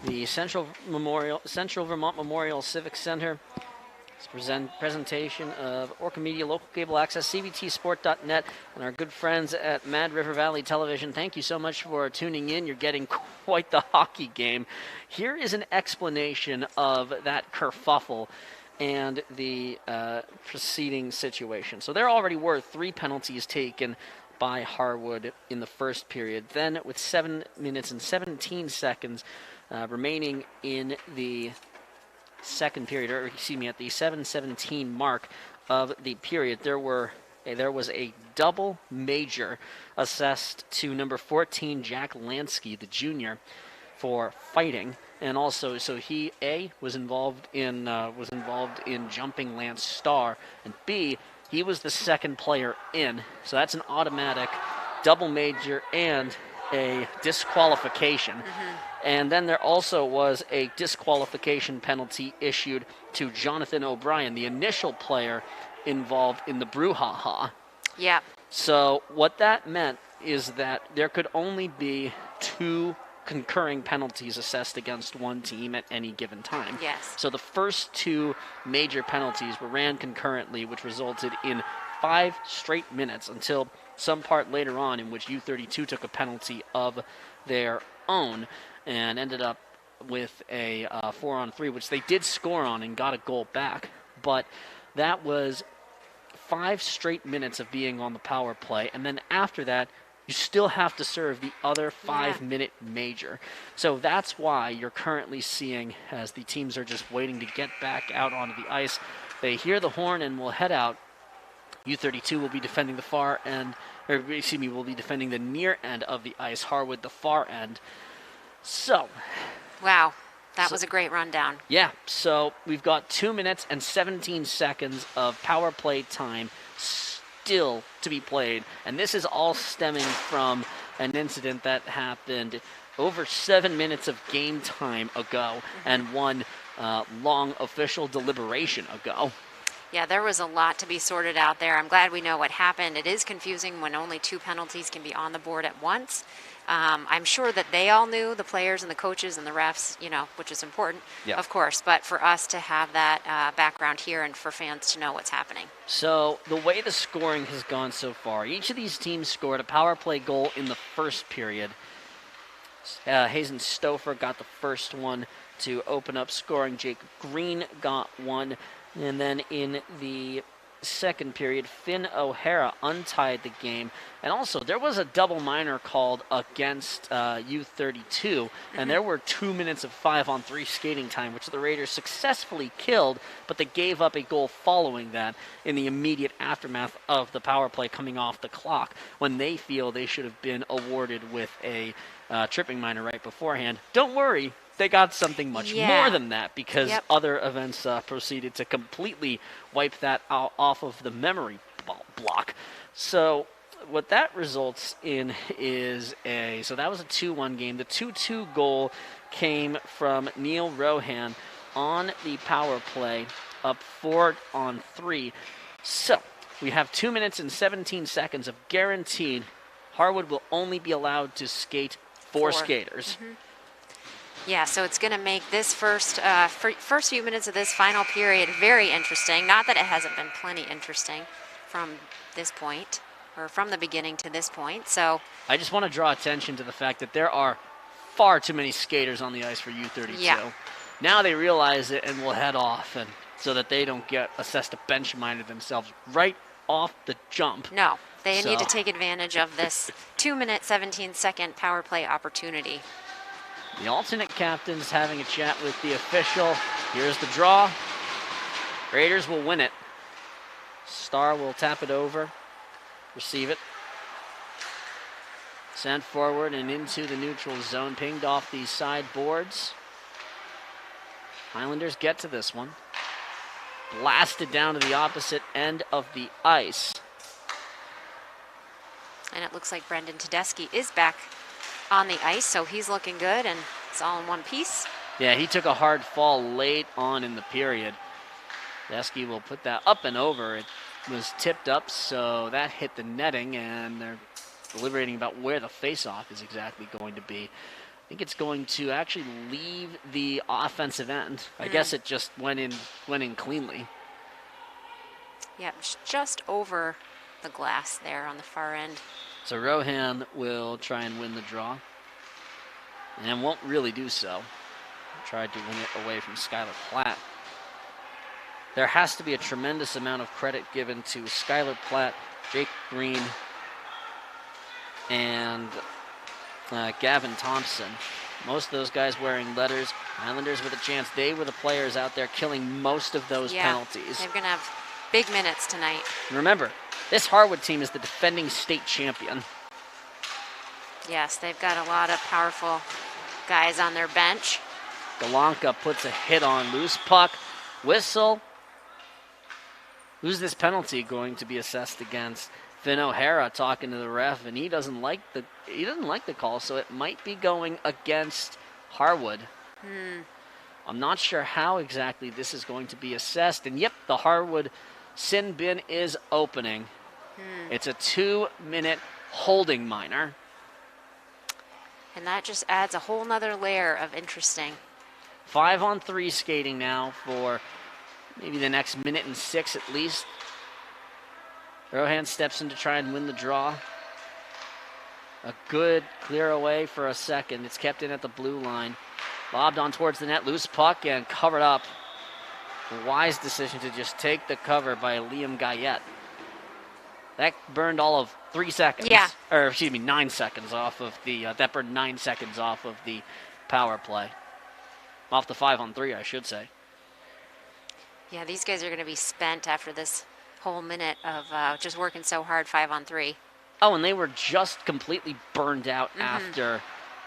the Central Vermont Memorial Civic Center. It's presentation of Orca Media, Local Cable Access, CVTsport.net, and our good friends at Mad River Valley Television. Thank you so much for tuning in. You're getting quite the hockey game. Here is an explanation of that kerfuffle and the preceding situation. So there already were 3 penalties taken by Harwood in the first period. Then with 7 minutes and 17 seconds remaining in the second period, or excuse me, at the 7:17 mark of the period, there was a double major assessed to number 14 Jack Lansky, the junior, for fighting, and also so he was involved in jumping Lance Starr, and B, he was the second player in, so that's an automatic double major and a disqualification. And then there also was a disqualification penalty issued to Jonathan O'Brien, the initial player involved in the brouhaha. Yeah. So what that meant is that there could only be 2 concurring penalties assessed against one team at any given time. Yes. So the first 2 major penalties were ran concurrently, which resulted in 5 straight minutes until some part later on in which U-32 took a penalty of their own and ended up with a 4-on-3, which they did score on and got a goal back. But that was 5 straight minutes of being on the power play, and then after that, you still have to serve the other 5-minute major. So that's why you're currently seeing, as the teams are just waiting to get back out onto the ice, they hear the horn and will head out. U-32 will be defending the far end, or excuse me, will be defending the near end of the ice. Harwood, the far end. So. Wow, that was a great rundown. Yeah, so we've got 2 minutes and 17 seconds of power play time still to be played, and this is all stemming from an incident that happened over 7 minutes of game time ago and 1 long official deliberation ago. Yeah, there was a lot to be sorted out there. I'm glad we know what happened. It is confusing when only 2 penalties can be on the board at once. I'm sure that they all knew, the players and the coaches and the refs, which is important, of course. But for us to have that background here and for fans to know what's happening. So the way the scoring has gone so far, each of these teams scored a power play goal in the first period. Hazen Stouffer got the first one to open up scoring. Jake Green got one. And then in the second period, Finn O'Hara untied the game. And also, there was a double minor called against U-32, and there were 2 minutes of 5-on-3 skating time, which the Raiders successfully killed, but they gave up a goal following that in the immediate aftermath of the power play coming off the clock, when they feel they should have been awarded with a tripping minor right beforehand. Don't worry. They got something much more than that, because other events proceeded to completely wipe that off of the memory block. So what that results in is so that was a 2-1 game. The 2-2 goal came from Neil Rohan on the power play, up 4-on-3. So we have 2 minutes and 17 seconds of guaranteed. Harwood will only be allowed to skate 4 skaters. Yeah, so it's going to make this first few minutes of this final period very interesting. Not that it hasn't been plenty interesting from this point, or from the beginning to this point. So I just want to draw attention to the fact that there are far too many skaters on the ice for U-32. Yeah. Now they realize it and will head off, and so that they don't get assessed a bench minor themselves right off the jump. No, they need to take advantage of this 2-minute, 17-second power play opportunity. The alternate captain's having a chat with the official. Here's the draw. Raiders will win it. Starr will tap it over, receive it. Sent forward and into the neutral zone, pinged off these side boards. Highlanders get to this one. Blasted down to the opposite end of the ice. And it looks like Brendan Tedeschi is back on the ice, so he's looking good, and it's all in one piece. Yeah, he took a hard fall late on in the period. Tedeschi will put that up and over. It was tipped up, so that hit the netting, and there deliberating about where the face-off is exactly going to be. I think it's going to actually leave the offensive end. I guess it just went in cleanly. Yeah, just over the glass there on the far end. So Rohan will try and win the draw, and won't really do so. Tried to win it away from Skylar Platt. There has to be a tremendous amount of credit given to Skylar Platt, Jake Green, and Gavin Thompson. Most of those guys wearing letters. Islanders with a chance. They were the players out there killing most of those penalties. They're going to have big minutes tonight. Remember, this Harwood team is the defending state champion. Yes, they've got a lot of powerful guys on their bench. Galanka puts a hit on loose puck. Whistle. Who's this penalty going to be assessed against? Finn O'Hara talking to the ref, and he doesn't like the call, so it might be going against Harwood. I'm not sure how exactly this is going to be assessed. And yep, the Harwood sin bin is opening. It's a 2-minute holding minor. And that just adds a whole nother layer of interesting. 5-on-3 skating now for maybe the next minute and 6 at least. Rohan steps in to try and win the draw. A good clear away for a second. It's kept in at the blue line. Lobbed on towards the net. Loose puck and covered up. A wise decision to just take the cover by Liam Guyette. That burned all of 3 seconds. Yeah. Or, excuse me, 9 seconds off of the... that burned 9 seconds off of the power play. Off the 5-on-3, I should say. Yeah, these guys are going to be spent after this whole minute of just working so hard 5-on-3. Oh, and they were just completely burned out after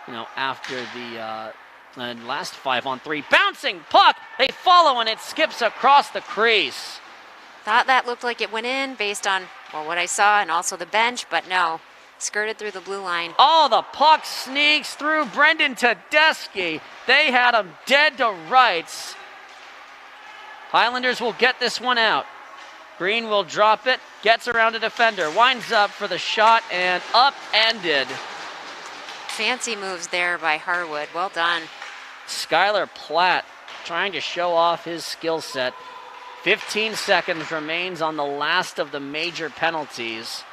the last 5-on-3. Bouncing puck! They follow and it skips across the crease. Thought that looked like it went in based on what I saw and also the bench, but no. Skirted through the blue line. Oh, the puck sneaks through Brendan Tedeschi. They had him dead to rights. Highlanders will get this one out. Green will drop it, gets around a defender, winds up for the shot, and upended. Fancy moves there by Harwood. Well done. Skylar Platt trying to show off his skill set. 15 seconds remains on the last of the major penalties.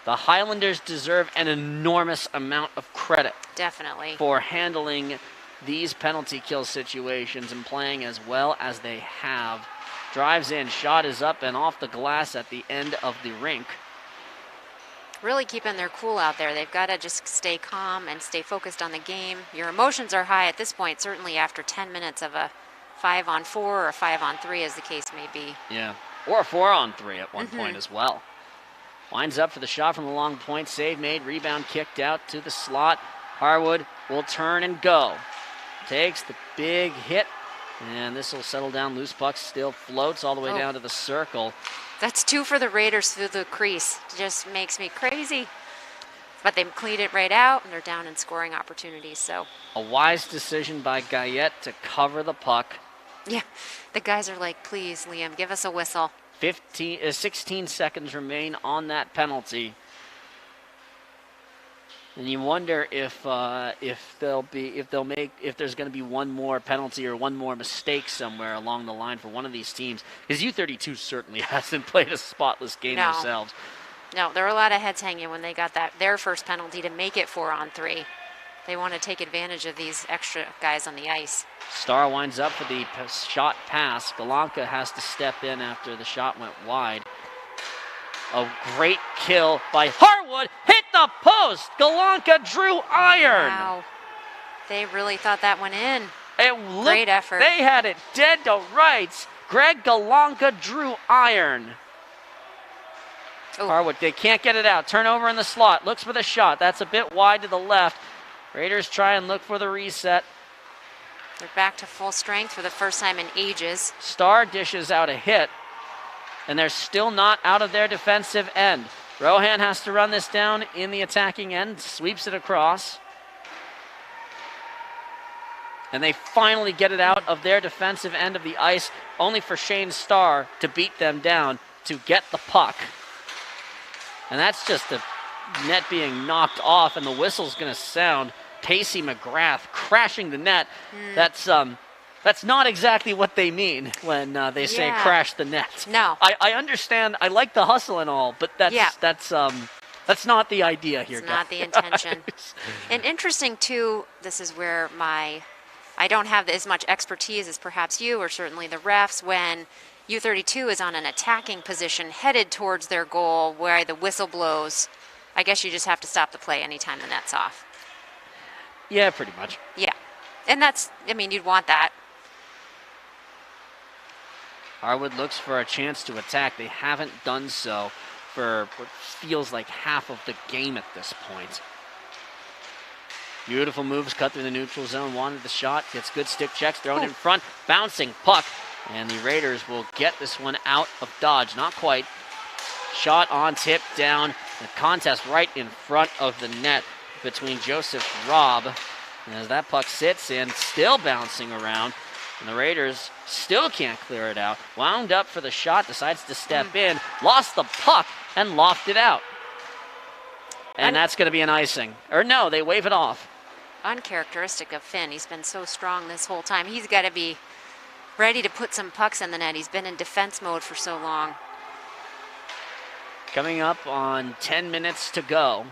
The Highlanders deserve an enormous amount of credit. Definitely. For handling these penalty kill situations and playing as well as they have. Drives in, shot is up and off the glass at the end of the rink. Really keeping their cool out there. They've got to just stay calm and stay focused on the game. Your emotions are high at this point, certainly after 10 minutes of a 5-on-4 or a 5-on-3 as the case may be. Yeah, or a 4-on-3 at one point as well. Winds up for the shot from the long point. Save made, rebound kicked out to the slot. Harwood will turn and go. Takes the big hit, and this will settle down. Loose puck still floats all the way down to the circle. That's 2 for the Raiders through the crease. Just makes me crazy. But they cleaned it right out, and they're down in scoring opportunities. So a wise decision by Guyette to cover the puck. Yeah, the guys are like, please, Liam, give us a whistle. 16 seconds remain on that penalty. And you wonder if there's going to be one more penalty or one more mistake somewhere along the line for one of these teams. Because U-32 certainly hasn't played a spotless game themselves. No, there were a lot of heads hanging when they got their first penalty to make it 4-on-3. They want to take advantage of these extra guys on the ice. Star winds up for the shot pass. Galanka has to step in after the shot went wide. A great kill by Harwood. Hit the post. Galanka drew iron. Wow. They really thought that went in. Great effort. They had it dead to rights. Greg Galanka drew iron. Ooh. Harwood, they can't get it out. Turnover in the slot. Looks for the shot. That's a bit wide to the left. Raiders try and look for the reset. They're back to full strength for the first time in ages. Star dishes out a hit, and they're still not out of their defensive end. Rohan has to run this down in the attacking end, sweeps it across. And they finally get it out of their defensive end of the ice, only for Shane Starr to beat them down to get the puck. And that's just a net being knocked off, and the whistle's going to sound. Pacey McGrath crashing the net. That's not exactly what they mean when they say crash the net. No. I understand. I like the hustle and all, but that's not the idea here, It's not the intention. And interesting, too, this is where I don't have as much expertise as perhaps you or certainly the refs when U-32 is on an attacking position headed towards their goal where the whistle blows. I guess you just have to stop the play anytime the net's off. Yeah, pretty much. Yeah. And you'd want that. Harwood looks for a chance to attack. They haven't done so for what feels like half of the game at this point. Beautiful moves, cut through the neutral zone, wanted the shot, gets good stick checks, thrown in front, bouncing puck, and the Raiders will get this one out of dodge. Not quite. Shot on tip down, the contest right in front of the net between Joseph Robb. And as that puck sits in, still bouncing around, and the Raiders still can't clear it out. Wound up for the shot, decides to step in, lost the puck, and lofted out. And that's going to be an icing. Or no, they wave it off. Uncharacteristic of Finn. He's been so strong this whole time. He's got to be ready to put some pucks in the net. He's been in defense mode for so long. Coming up on 10 minutes to go.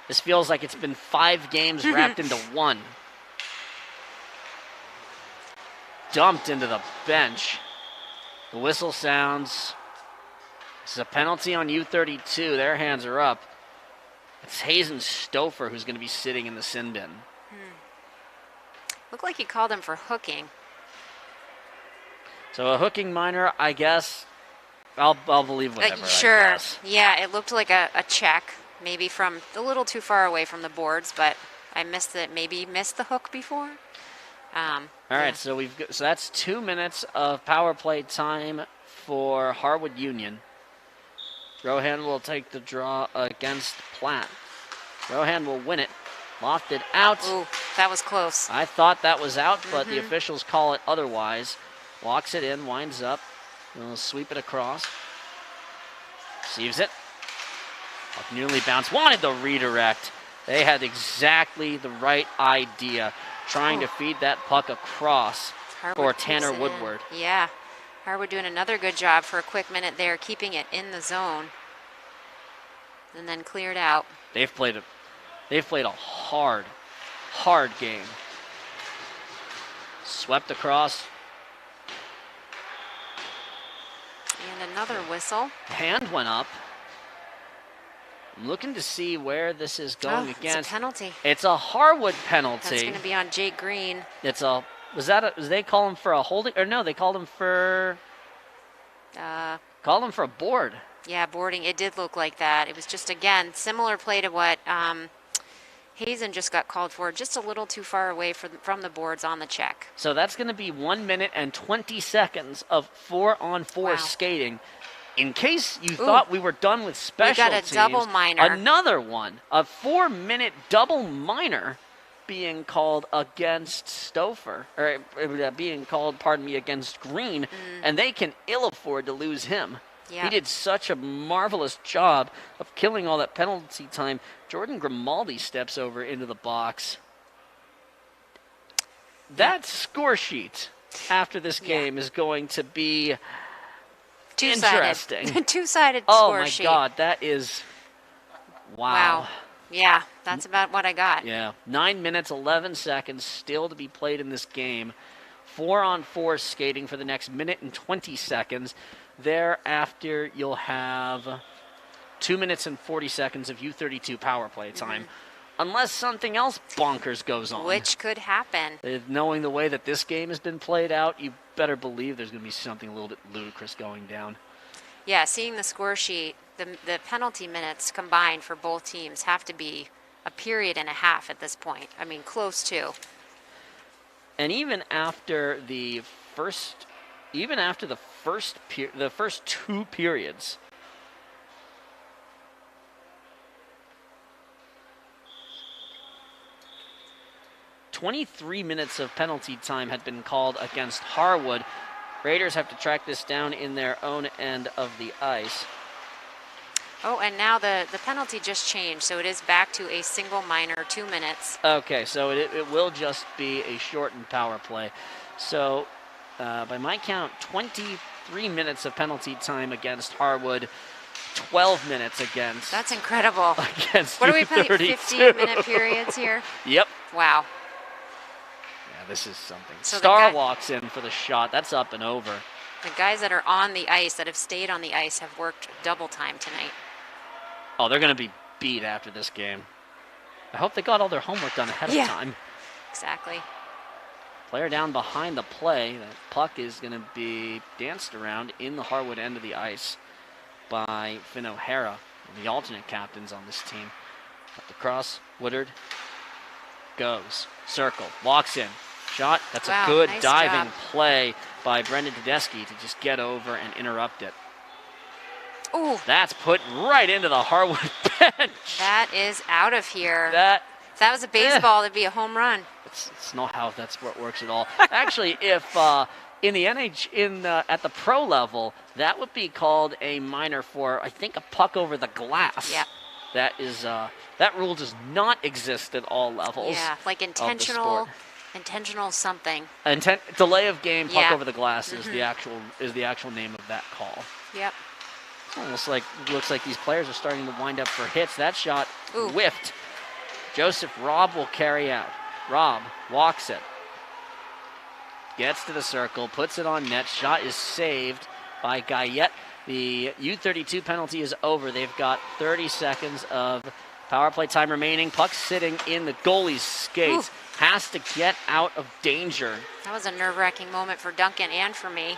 This feels like it's been 5 games wrapped into one. Dumped into the bench. The whistle sounds. This is a penalty on U-32. Their hands are up. It's Hazen Stouffer who's going to be sitting in the sin bin. Looked like he called him for hooking. So a hooking minor, I guess. I'll believe whatever. Sure. I guess. Yeah, it looked like a check, maybe from a little too far away from the boards, but I missed it. Maybe missed the hook before. All right, so that's 2 minutes of power play time for Harwood Union. Rohan will take the draw against Platt. Rohan will win it. Lofted out. Ooh, that was close. I thought that was out, but the officials call it otherwise. Walks it in, winds up. Will sweep it across. Receives it. Puck nearly bounced. Wanted the redirect. They had exactly the right idea. Trying to feed that puck across for Tanner Woodward. Yeah. Harwood doing another good job for a quick minute there, keeping it in the zone. And then cleared out. They've played a hard game. Swept across. And another whistle. Hand went up. I'm looking to see where this is going against. It's a penalty. It's a Harwood penalty. That's going to be on Jake Green. Was they call him for a holding? Or no, they called him for... called him for a board. Yeah, boarding. It did look like that. It was just, again, similar play to what Hazen just got called for, just a little too far away from the boards on the check. So that's going to be 1 minute and 20 seconds of 4-on-4 skating. In case you thought we were done with special teams, we got a double minor. Another one, a 4-minute double minor being called against Stouffer, or being called, against Green, and they can ill afford to lose him. Yep. He did such a marvelous job of killing all that penalty time. Jordan Grimaldi steps over into the box. That score sheet after this game is going to be interesting. Two-sided score sheet. Oh, my God. That is... Wow. Yeah, that's about what I got. Yeah. 9 minutes, 11 seconds still to be played in this game. 4-on-4 skating for the next minute and 20 seconds. Thereafter, you'll have 2 minutes and 40 seconds of U-32 power play time. Unless something else bonkers goes on. Which could happen. Knowing the way that this game has been played out, you better believe there's going to be something a little bit ludicrous going down. Yeah, seeing the score sheet, the penalty minutes combined for both teams have to be a period and a half at this point. I mean, close to. And even after the first 2 periods, .23 minutes of penalty time had been called against Harwood. Raiders have to track this down in their own end of the ice. Oh, and now the penalty just changed, so it is back to a single minor, 2 minutes. Okay, so it will just be a shortened power play. So by my count, 23 minutes of penalty time against Harwood, 12 minutes against. That's incredible. Against what are we playing? 32. 15-minute periods here? Yep. Wow. Yeah, this is something. So Star walks in for the shot. That's up and over. The guys that are on the ice, that have stayed on the ice, have worked double time tonight. Oh, they're going to be beat after this game. I hope they got all their homework done ahead of time. Exactly. Player down behind the play. That puck is going to be danced around in the Harwood end of the ice by Finn O'Hara, the alternate captains on this team. Up the cross, Woodard goes, circle, walks in, shot. That's a good nice diving job. play by Brendan Tedeschi to just get over and interrupt it. Ooh. That's put right into the Harwood bench. That is out of here. If that was a baseball, it'd be a home run. It's not how that's what works at all. Actually, if in the at the pro level, that would be called a minor for, I think, a puck over the glass. Yeah. That is that rule does not exist at all levels. Yeah, like intentional something. Delay of game, puck Yeah. over the glass is the actual name of that call. Yep. Almost like looks like these players are starting to wind up for hits. That shot whiffed. Joseph Robb will carry out. Robb walks it. Gets to the circle, puts it on net. Shot is saved by Guyette. The U-32 penalty is over. They've got 30 seconds of power play time remaining. Puck sitting in the goalie's skates. Has to get out of danger. That was a nerve-wracking moment for Duncan and for me.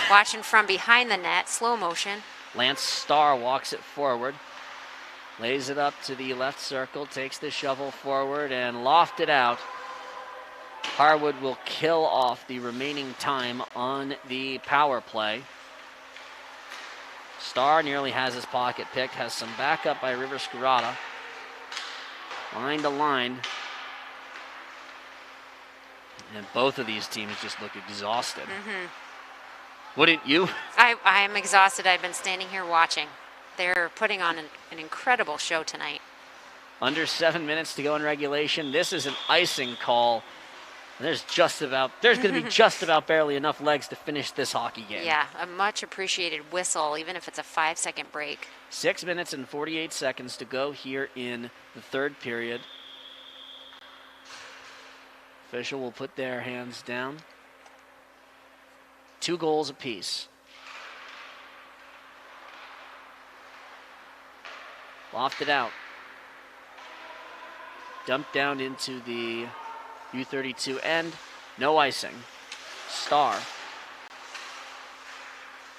Watching from behind the net, slow motion. Lance Starr walks it forward. Lays it up to the left circle, takes the shovel forward and loft it out. Harwood will kill off the remaining time on the power play. Starr nearly has his pocket picked, has some backup by River Scarrata. Line to line. And both of these teams just look exhausted. Wouldn't you? I'm exhausted. I've been standing here watching. They're putting on an incredible show tonight. Under 7 minutes to go in regulation. This is an icing call. There's going to be just about barely enough legs to finish this hockey game. Yeah, a much appreciated whistle, even if it's a 5-second break. 6 minutes and 48 seconds to go here in the third period. Official will put their hands down. 2 goals apiece. Lofted out. Dumped down into the U-32 end. No icing. Starr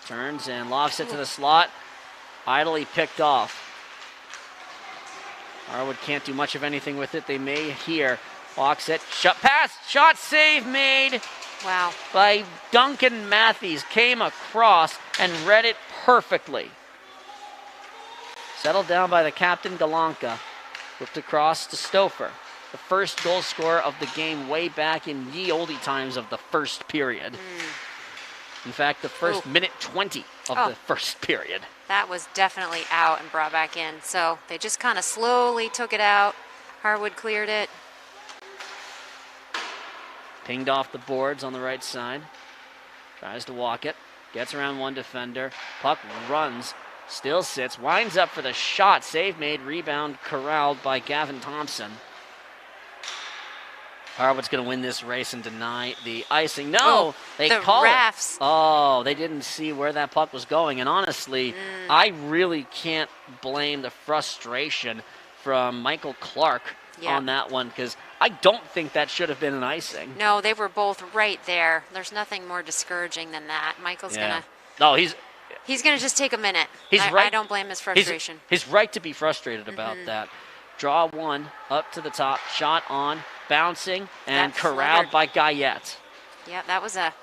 turns and lofts it to the slot. Idly picked off. Harwood can't do much of anything with it. They may here. Walks it. Shot pass. Shot save made. Wow. By Duncan Matthews. Came across and read it perfectly. Settled down by the captain, Galanka. Whipped across to Stouffer. The first goal scorer of the game way back in ye olde times of the first period. In fact, the first minute 20 of the first period. That was definitely out and brought back in. So they just kind of slowly took it out. Harwood cleared it. Pinged off the boards on the right side. Tries to walk it. Gets around one defender. Puck runs. Still sits. Winds up for the shot. Save made. Rebound corralled by Gavin Thompson. Harwood's going to win this race and deny the icing. No, they call refs. it. Oh, they didn't see where that puck was going. And honestly, I really can't blame the frustration from Michael Clark on that one, because I don't think that should have been an icing. No, they were both right there. There's nothing more discouraging than that. Michael's going to... No, he's going to just take a minute. He's right. I don't blame his frustration. He's right to be frustrated about that. Draw one, up to the top, shot on, bouncing, and corralled by Guyette. Yeah, that was a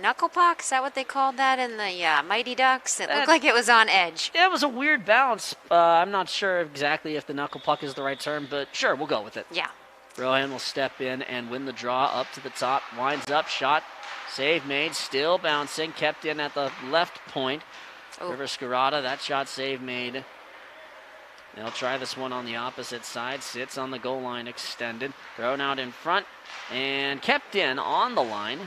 knuckle puck. Is that what they called that in the Mighty Ducks? It looked like it was on edge. Yeah, it was a weird bounce. I'm not sure exactly if the knuckle puck is the right term, but sure, we'll go with it. Yeah. Rohan will step in and win the draw up to the top. Winds up, shot, save made, still bouncing, kept in at the left point. River Scarrata, that shot save made They'll try this one on the opposite side. Sits on the goal line extended. Thrown out in front and kept in on the line.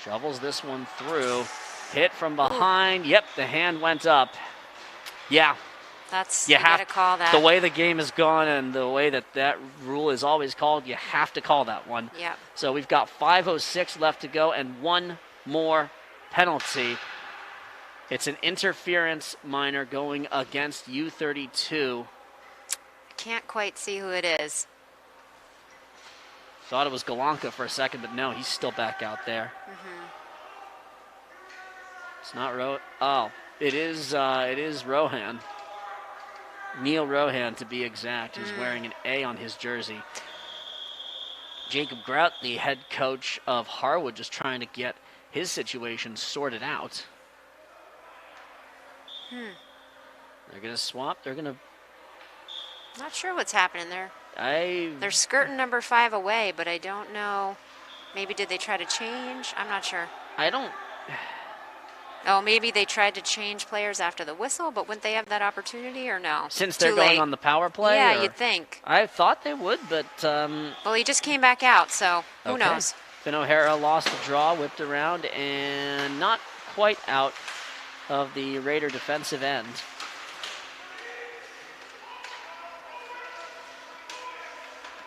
Shovels this one through. Hit from behind. Ooh. Yep, the hand went up. Yeah. You have to call that. The way the game has gone and the way that rule is always called, you have to call that one. Yep. So we've got 5:06 left to go and one more penalty. It's an interference minor going against U-32. Can't quite see who it is. Thought it was Galanka for a second, but no, he's still back out there. It's not it is Rohan. Neil Rohan, to be exact, who's wearing an A on his jersey. Jacob Grout, the head coach of Harwood, just trying to get his situation sorted out. They're going to swap. They're going to... Not sure what's happening there. They're skirting number 5 away, but I don't know. Maybe did they try to change? I'm not sure. I don't... Oh, maybe they tried to change players after the whistle, but wouldn't they have that opportunity or no? Since they're going on the power play? Yeah, you'd think. I thought they would, but... Well, he just came back out, so who knows? Finn O'Hara lost the draw, whipped around, and not quite out of the Raider defensive end.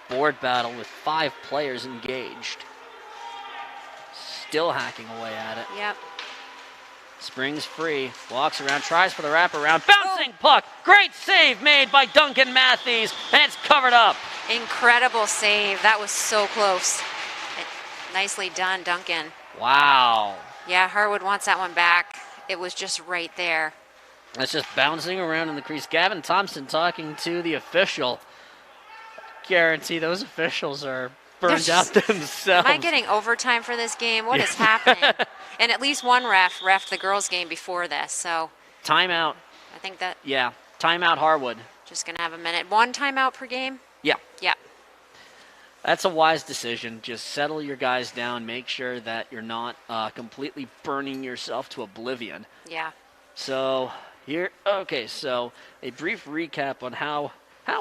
Board battle with 5 players engaged. Still hacking away at it. Yep. Springs free, walks around, tries for the wraparound, bouncing puck. Great save made by Duncan Matthews, and it's covered up. Incredible save. That was so close. Nicely done, Duncan. Wow. Yeah, Harwood wants that one back. It was just right there. That's just bouncing around in the crease. Gavin Thompson talking to the official. Guarantee those officials are burned out themselves. Am I getting overtime for this game? What is happening? And at least one ref the girls' game before this, so. Timeout. I think that. Yeah, timeout Harwood. Just going to have a minute. 1 timeout per game? Yeah. Yeah. That's a wise decision. Just settle your guys down. Make sure that you're not completely burning yourself to oblivion. Yeah. So so a brief recap on how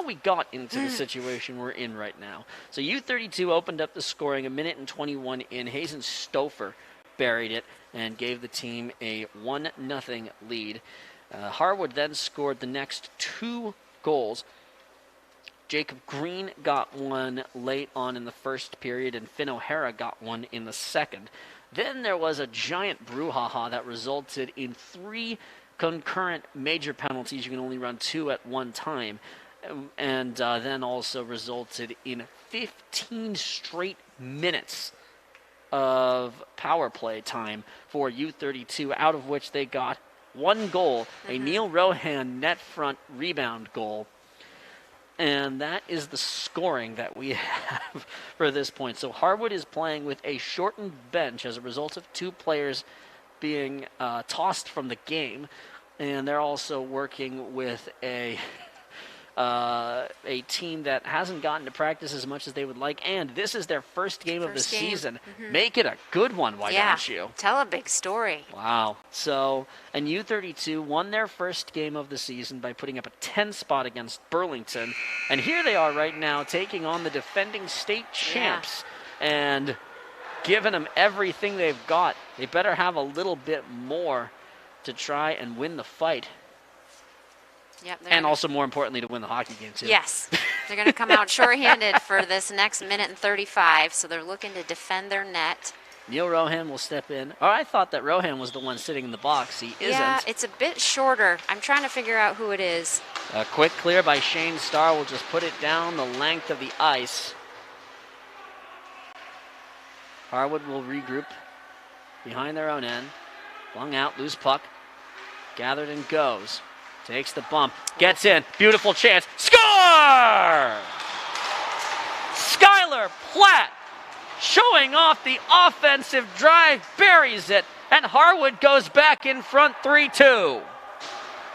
we got into the situation we're in right now. So U-32 opened up the scoring 1:21 in. Hazen Stouffer buried it and gave the team a 1-0 lead. Harwood then scored the next 2 goals. Jacob Green got one late on in the first period, and Finn O'Hara got one in the second. Then there was a giant brouhaha that resulted in 3 concurrent major penalties. You can only run 2 at one time. And then also resulted in 15 straight minutes of power play time for U-32, out of which they got 1 goal, a Neil Rohan net front rebound goal. And that is the scoring that we have for this point. So Harwood is playing with a shortened bench as a result of 2 players being tossed from the game. And they're also working with a team that hasn't gotten to practice as much as they would like, and this is their first game of the season. Make it a good one, why don't you? Tell a big story. Wow. So, and U-32 won their first game of the season by putting up a 10 spot against Burlington, and here they are right now taking on the defending state champs, and giving them everything they've got. They better have a little bit more to try and win the fight. Yep, and also, more importantly, to win the hockey game, too. Yes. They're going to come out shorthanded for this next 1:35, so they're looking to defend their net. Neil Rohan will step in. Oh, I thought that Rohan was the one sitting in the box. He isn't. Yeah, it's a bit shorter. I'm trying to figure out who it is. A quick clear by Shane Starr will just put it down the length of the ice. Harwood will regroup behind their own end. Flung out, loose puck. Gathered and goes. Takes the bump, gets in, beautiful chance, score! Skylar Platt showing off the offensive drive, buries it, and Harwood goes back in front 3-2.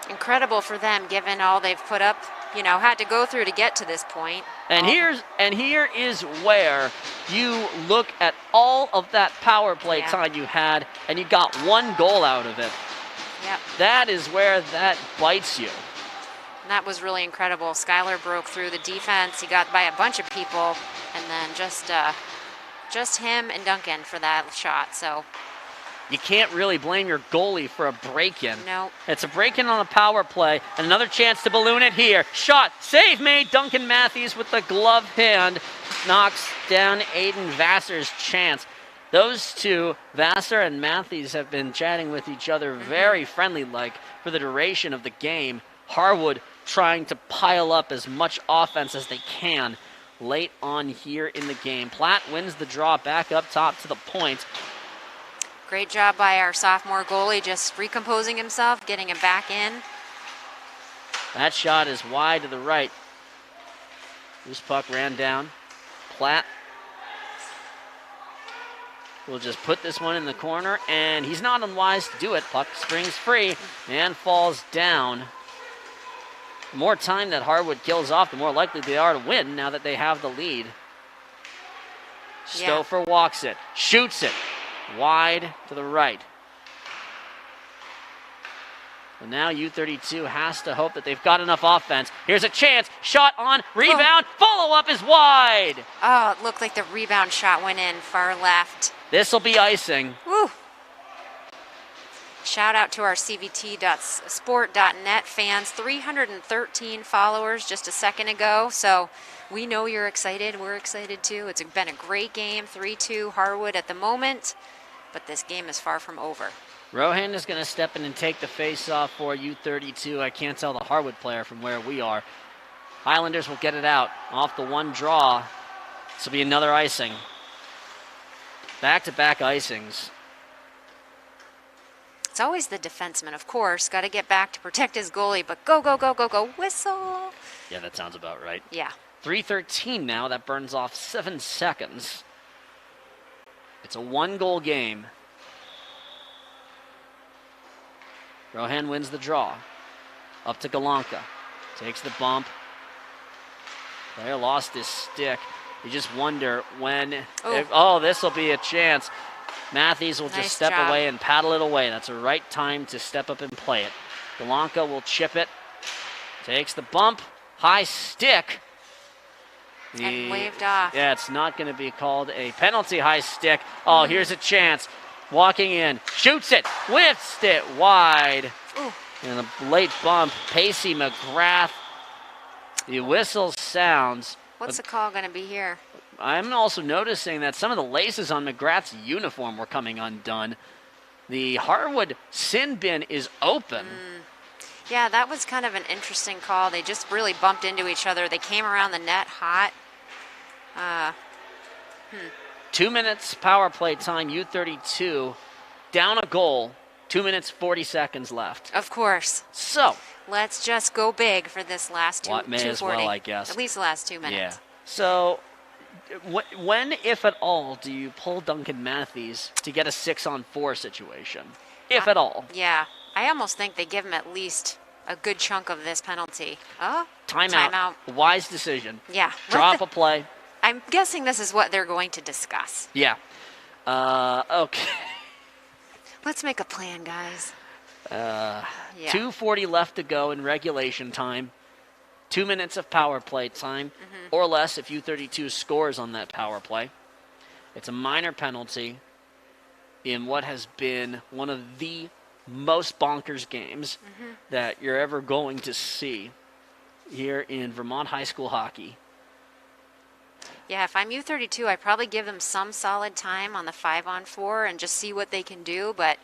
Incredible for them, given all they've put up, had to go through to get to this point. And here is where you look at all of that power play time you had, and you got 1 goal out of it. Yep. That is where that bites you. That was really incredible. Skylar broke through the defense. He got by a bunch of people, and then just him and Duncan for that shot. So you can't really blame your goalie for a break-in. No. It's a break-in on a power play, and another chance to balloon it here. Shot, save made. Duncan Matthews with the glove hand knocks down Aiden Vassar's chance. Those two, Vassar and Matthews, have been chatting with each other very friendly-like for the duration of the game. Harwood trying to pile up as much offense as they can late on here in the game. Platt wins the draw back up top to the point. Great job by our sophomore goalie, just recomposing himself, getting him back in. That shot is wide to the right. Loose puck ran down. Platt will just put this one in the corner, and he's not unwise to do it. Puck springs free and falls down. The more time that Harwood kills off, the more likely they are to win now that they have the lead. Stouffer walks it, shoots it, wide to the right. And now U-32 has to hope that they've got enough offense. Here's a chance, shot on, rebound, follow-up is wide. Oh, it looked like the rebound shot went in far left. This will be icing. Woo! Shout out to our cvt.sport.net fans. 313 followers just a second ago. So we know you're excited. We're excited too. It's been a great game. 3-2 Harwood at the moment. But this game is far from over. Rohan is going to step in and take the face-off for U-32. I can't tell the Harwood player from where we are. Highlanders will get it out off the one draw. This will be another icing. Back-to-back icings. It's always the defenseman, of course. Got to get back to protect his goalie, but go, go, go, go, go, whistle. Yeah, that sounds about right. Yeah. 3:13 now. That burns off 7 seconds. It's a one-goal game. Rohan wins the draw. Up to Galanka. Takes the bump. Player lost his stick. You just wonder when... this will be a chance. Matthews will just step away and paddle it away. That's the right time to step up and play it. Galanka will chip it. Takes the bump. High stick. And waved off. Yeah, it's not going to be called a penalty. High stick. Oh, here's a chance. Walking in, shoots it, whiffs it wide. Ooh. And a late bump, Pacey McGrath. The whistle sounds. What's the call going to be here? I'm also noticing that some of the laces on McGrath's uniform were coming undone. The Harwood sin bin is open. Yeah, that was kind of an interesting call. They just really bumped into each other. They came around the net hot. 2 minutes power play time, U-32, down a goal, 2 minutes, 40 seconds left. Of course. So. Let's just go big for this last 240. As well, I guess. At least the last 2 minutes. Yeah. So, when, if at all, do you pull Duncan Matthews to get a 6-on-4 situation? If at all. Yeah. I almost think they give him at least a good chunk of this penalty. Oh, timeout. Wise decision. Yeah. Drop a play. I'm guessing this is what they're going to discuss. Yeah. Okay. Let's make a plan, guys. 2:40 left to go in regulation time. 2 minutes of power play time, or less if U-32 scores on that power play. It's a minor penalty in what has been one of the most bonkers games that you're ever going to see here in Vermont high school hockey. Yeah, if I'm U-32, I probably give them some solid time on the 5-on-4 and just see what they can do. But,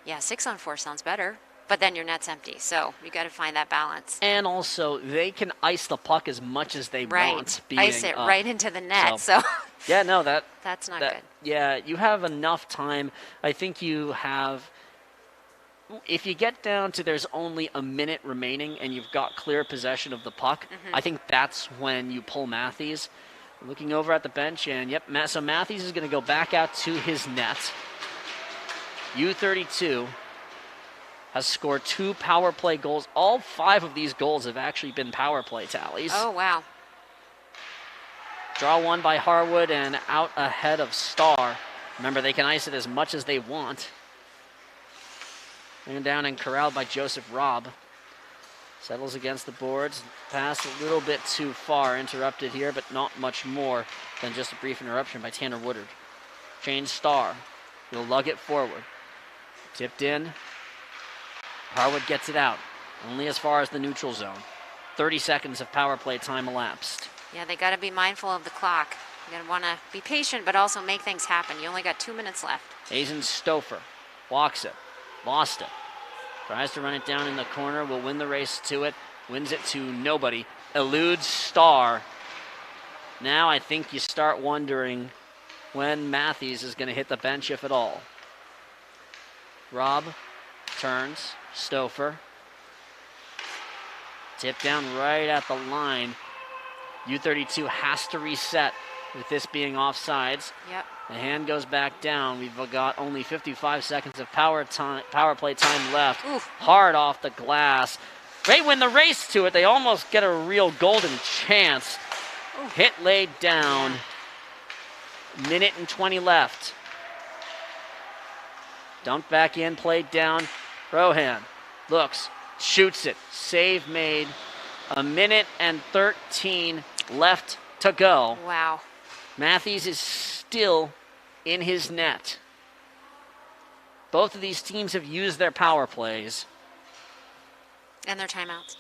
yeah, 6-on-4 sounds better. But then your net's empty, so you got to find that balance. And also, they can ice the puck as much as they want. Ice it right into the net. So yeah, no, that's not good. Yeah, you have enough time. I think you have... If you get down to there's only a minute remaining and you've got clear possession of the puck, I think that's when you pull Matthews. Looking over at the bench, and so Matthews is going to go back out to his net. U-32 has scored 2 power play goals. All 5 of these goals have actually been power play tallies. Oh, wow. Draw one by Harwood and out ahead of Starr. Remember, they can ice it as much as they want. And down and corralled by Joseph Robb. Settles against the boards. Pass a little bit too far. Interrupted here, but not much more than just a brief interruption by Tanner Woodard. Shane Starr will lug it forward. Tipped in. Harwood gets it out. Only as far as the neutral zone. 30 seconds of power play time elapsed. Yeah, they got to be mindful of the clock. You're going to want to be patient, but also make things happen. You only got 2 minutes left. Azen Stouffer walks it. Lost it. Tries to run it down in the corner. Will win the race to it. Wins it to nobody. Eludes Starr. Now I think you start wondering when Matthews is going to hit the bench, if at all. Robb turns. Stouffer. Tip down right at the line. U-32 has to reset with this being offsides. Yep. The hand goes back down. We've got only 55 seconds of power play time left. Oof. Hard off the glass. They win the race to it. They almost get a real golden chance. Oof. Hit laid down. Minute and 20 left. Dumped back in, played down. Rohan looks, shoots it. Save made. A minute and 13 left to go. Wow. Matthews is still in his net. Both of these teams have used their power plays. And their timeouts.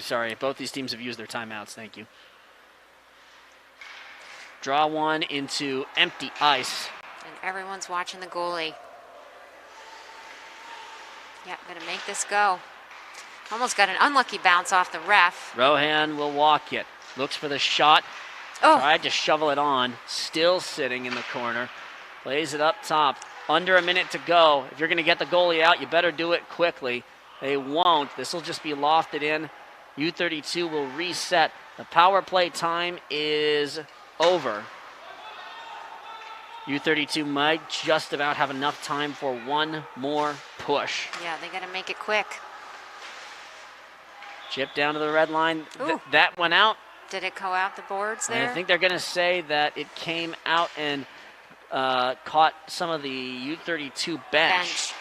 Sorry, both these teams have used their timeouts. Thank you. Draw one into empty ice. And everyone's watching the goalie. Yeah, gonna make this go. Almost got an unlucky bounce off the ref. Rohan will walk it. Looks for the shot. Oh. Tried to shovel it on. Still sitting in the corner. Plays it up top. Under a minute to go. If you're going to get the goalie out, you better do it quickly. They won't. This will just be lofted in. U-32 will reset. The power play time is over. U-32 might just about have enough time for one more push. Yeah, they got to make it quick. Chip down to the red line. That went out. Did it go out the boards there? I think they're going to say that it came out and caught some of the U-32 bench.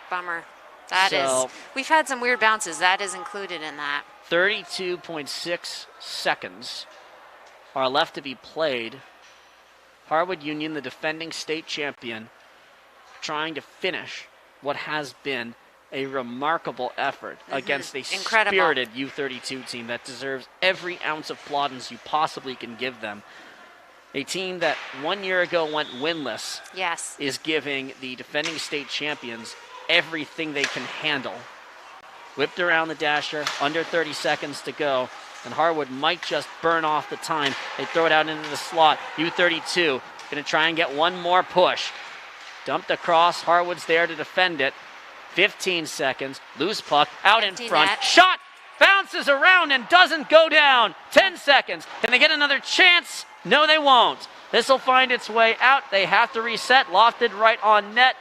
Bummer. That is. We've had some weird bounces. That is included in that. 32.6 seconds are left to be played. Harwood Union, the defending state champion, trying to finish what has been a remarkable effort against a spirited U-32 team that deserves every ounce of plaudits you possibly can give them. A team that 1 year ago went winless is giving the defending state champions everything they can handle. Whipped around the dasher, under 30 seconds to go, and Harwood might just burn off the time. They throw it out into the slot. U-32 going to try and get one more push. Dumped across, Harwood's there to defend it. 15 seconds, loose puck, out in front, shot, bounces around and doesn't go down. 10 seconds, can they get another chance? No, they won't. This will find its way out. They have to reset, lofted right on net,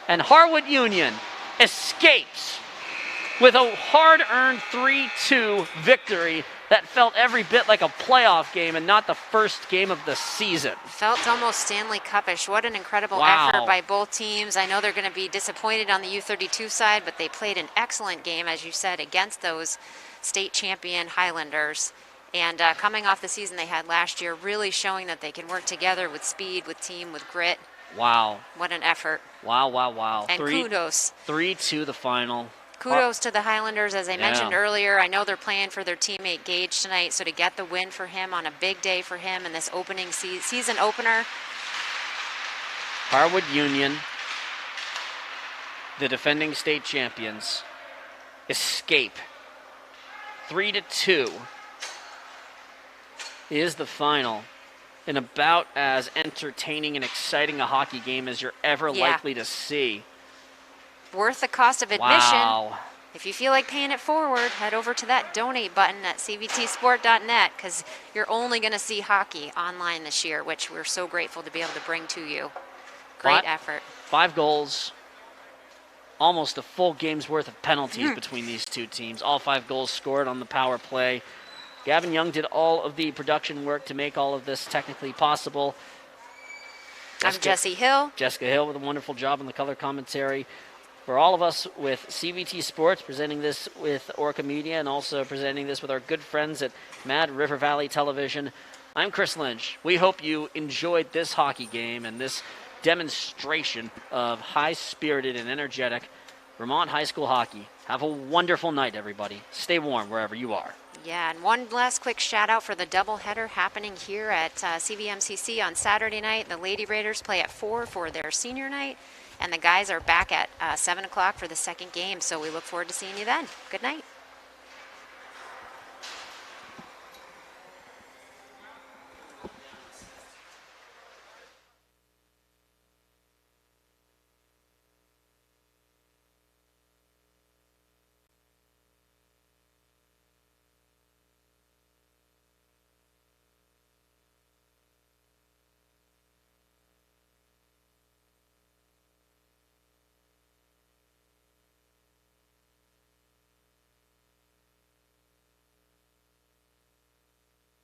and Harwood Union escapes with a hard-earned 3-2 victory that felt every bit like a playoff game and not the first game of the season. Felt almost Stanley Cup-ish. What an incredible effort by both teams. I know they're going to be disappointed on the U-32 side, but they played an excellent game, as you said, against those state champion Highlanders. And coming off the season they had last year, really showing that they can work together with speed, with team, with grit. Wow. What an effort. Wow, wow, wow. And kudos. 3-2 the final. Kudos to the Highlanders, as I mentioned earlier. I know they're playing for their teammate Gage tonight, so to get the win for him on a big day for him in this opening season opener. Harwood Union, the defending state champions, escape. 3-2 is the final. In about as entertaining and exciting a hockey game as you're ever likely to see. Worth the cost of admission. Wow. If you feel like paying it forward, head over to that donate button at cvtsport.net because you're only going to see hockey online this year, which we're so grateful to be able to bring to you. Great effort. 5 goals, almost a full game's worth of penalties between these two teams. All 5 goals scored on the power play. Gavin Young did all of the production work to make all of this technically possible. I'm Jesse Hill. Jessica Hill with a wonderful job on the color commentary. For all of us with CVT Sports, presenting this with Orca Media and also presenting this with our good friends at Mad River Valley Television, I'm Chris Lynch. We hope you enjoyed this hockey game and this demonstration of high-spirited and energetic Vermont high school hockey. Have a wonderful night, everybody. Stay warm wherever you are. Yeah, and one last quick shout out for the doubleheader happening here at CVMCC on Saturday night. The Lady Raiders play at 4 for their senior night, and the guys are back at 7 o'clock for the second game. So we look forward to seeing you then. Good night.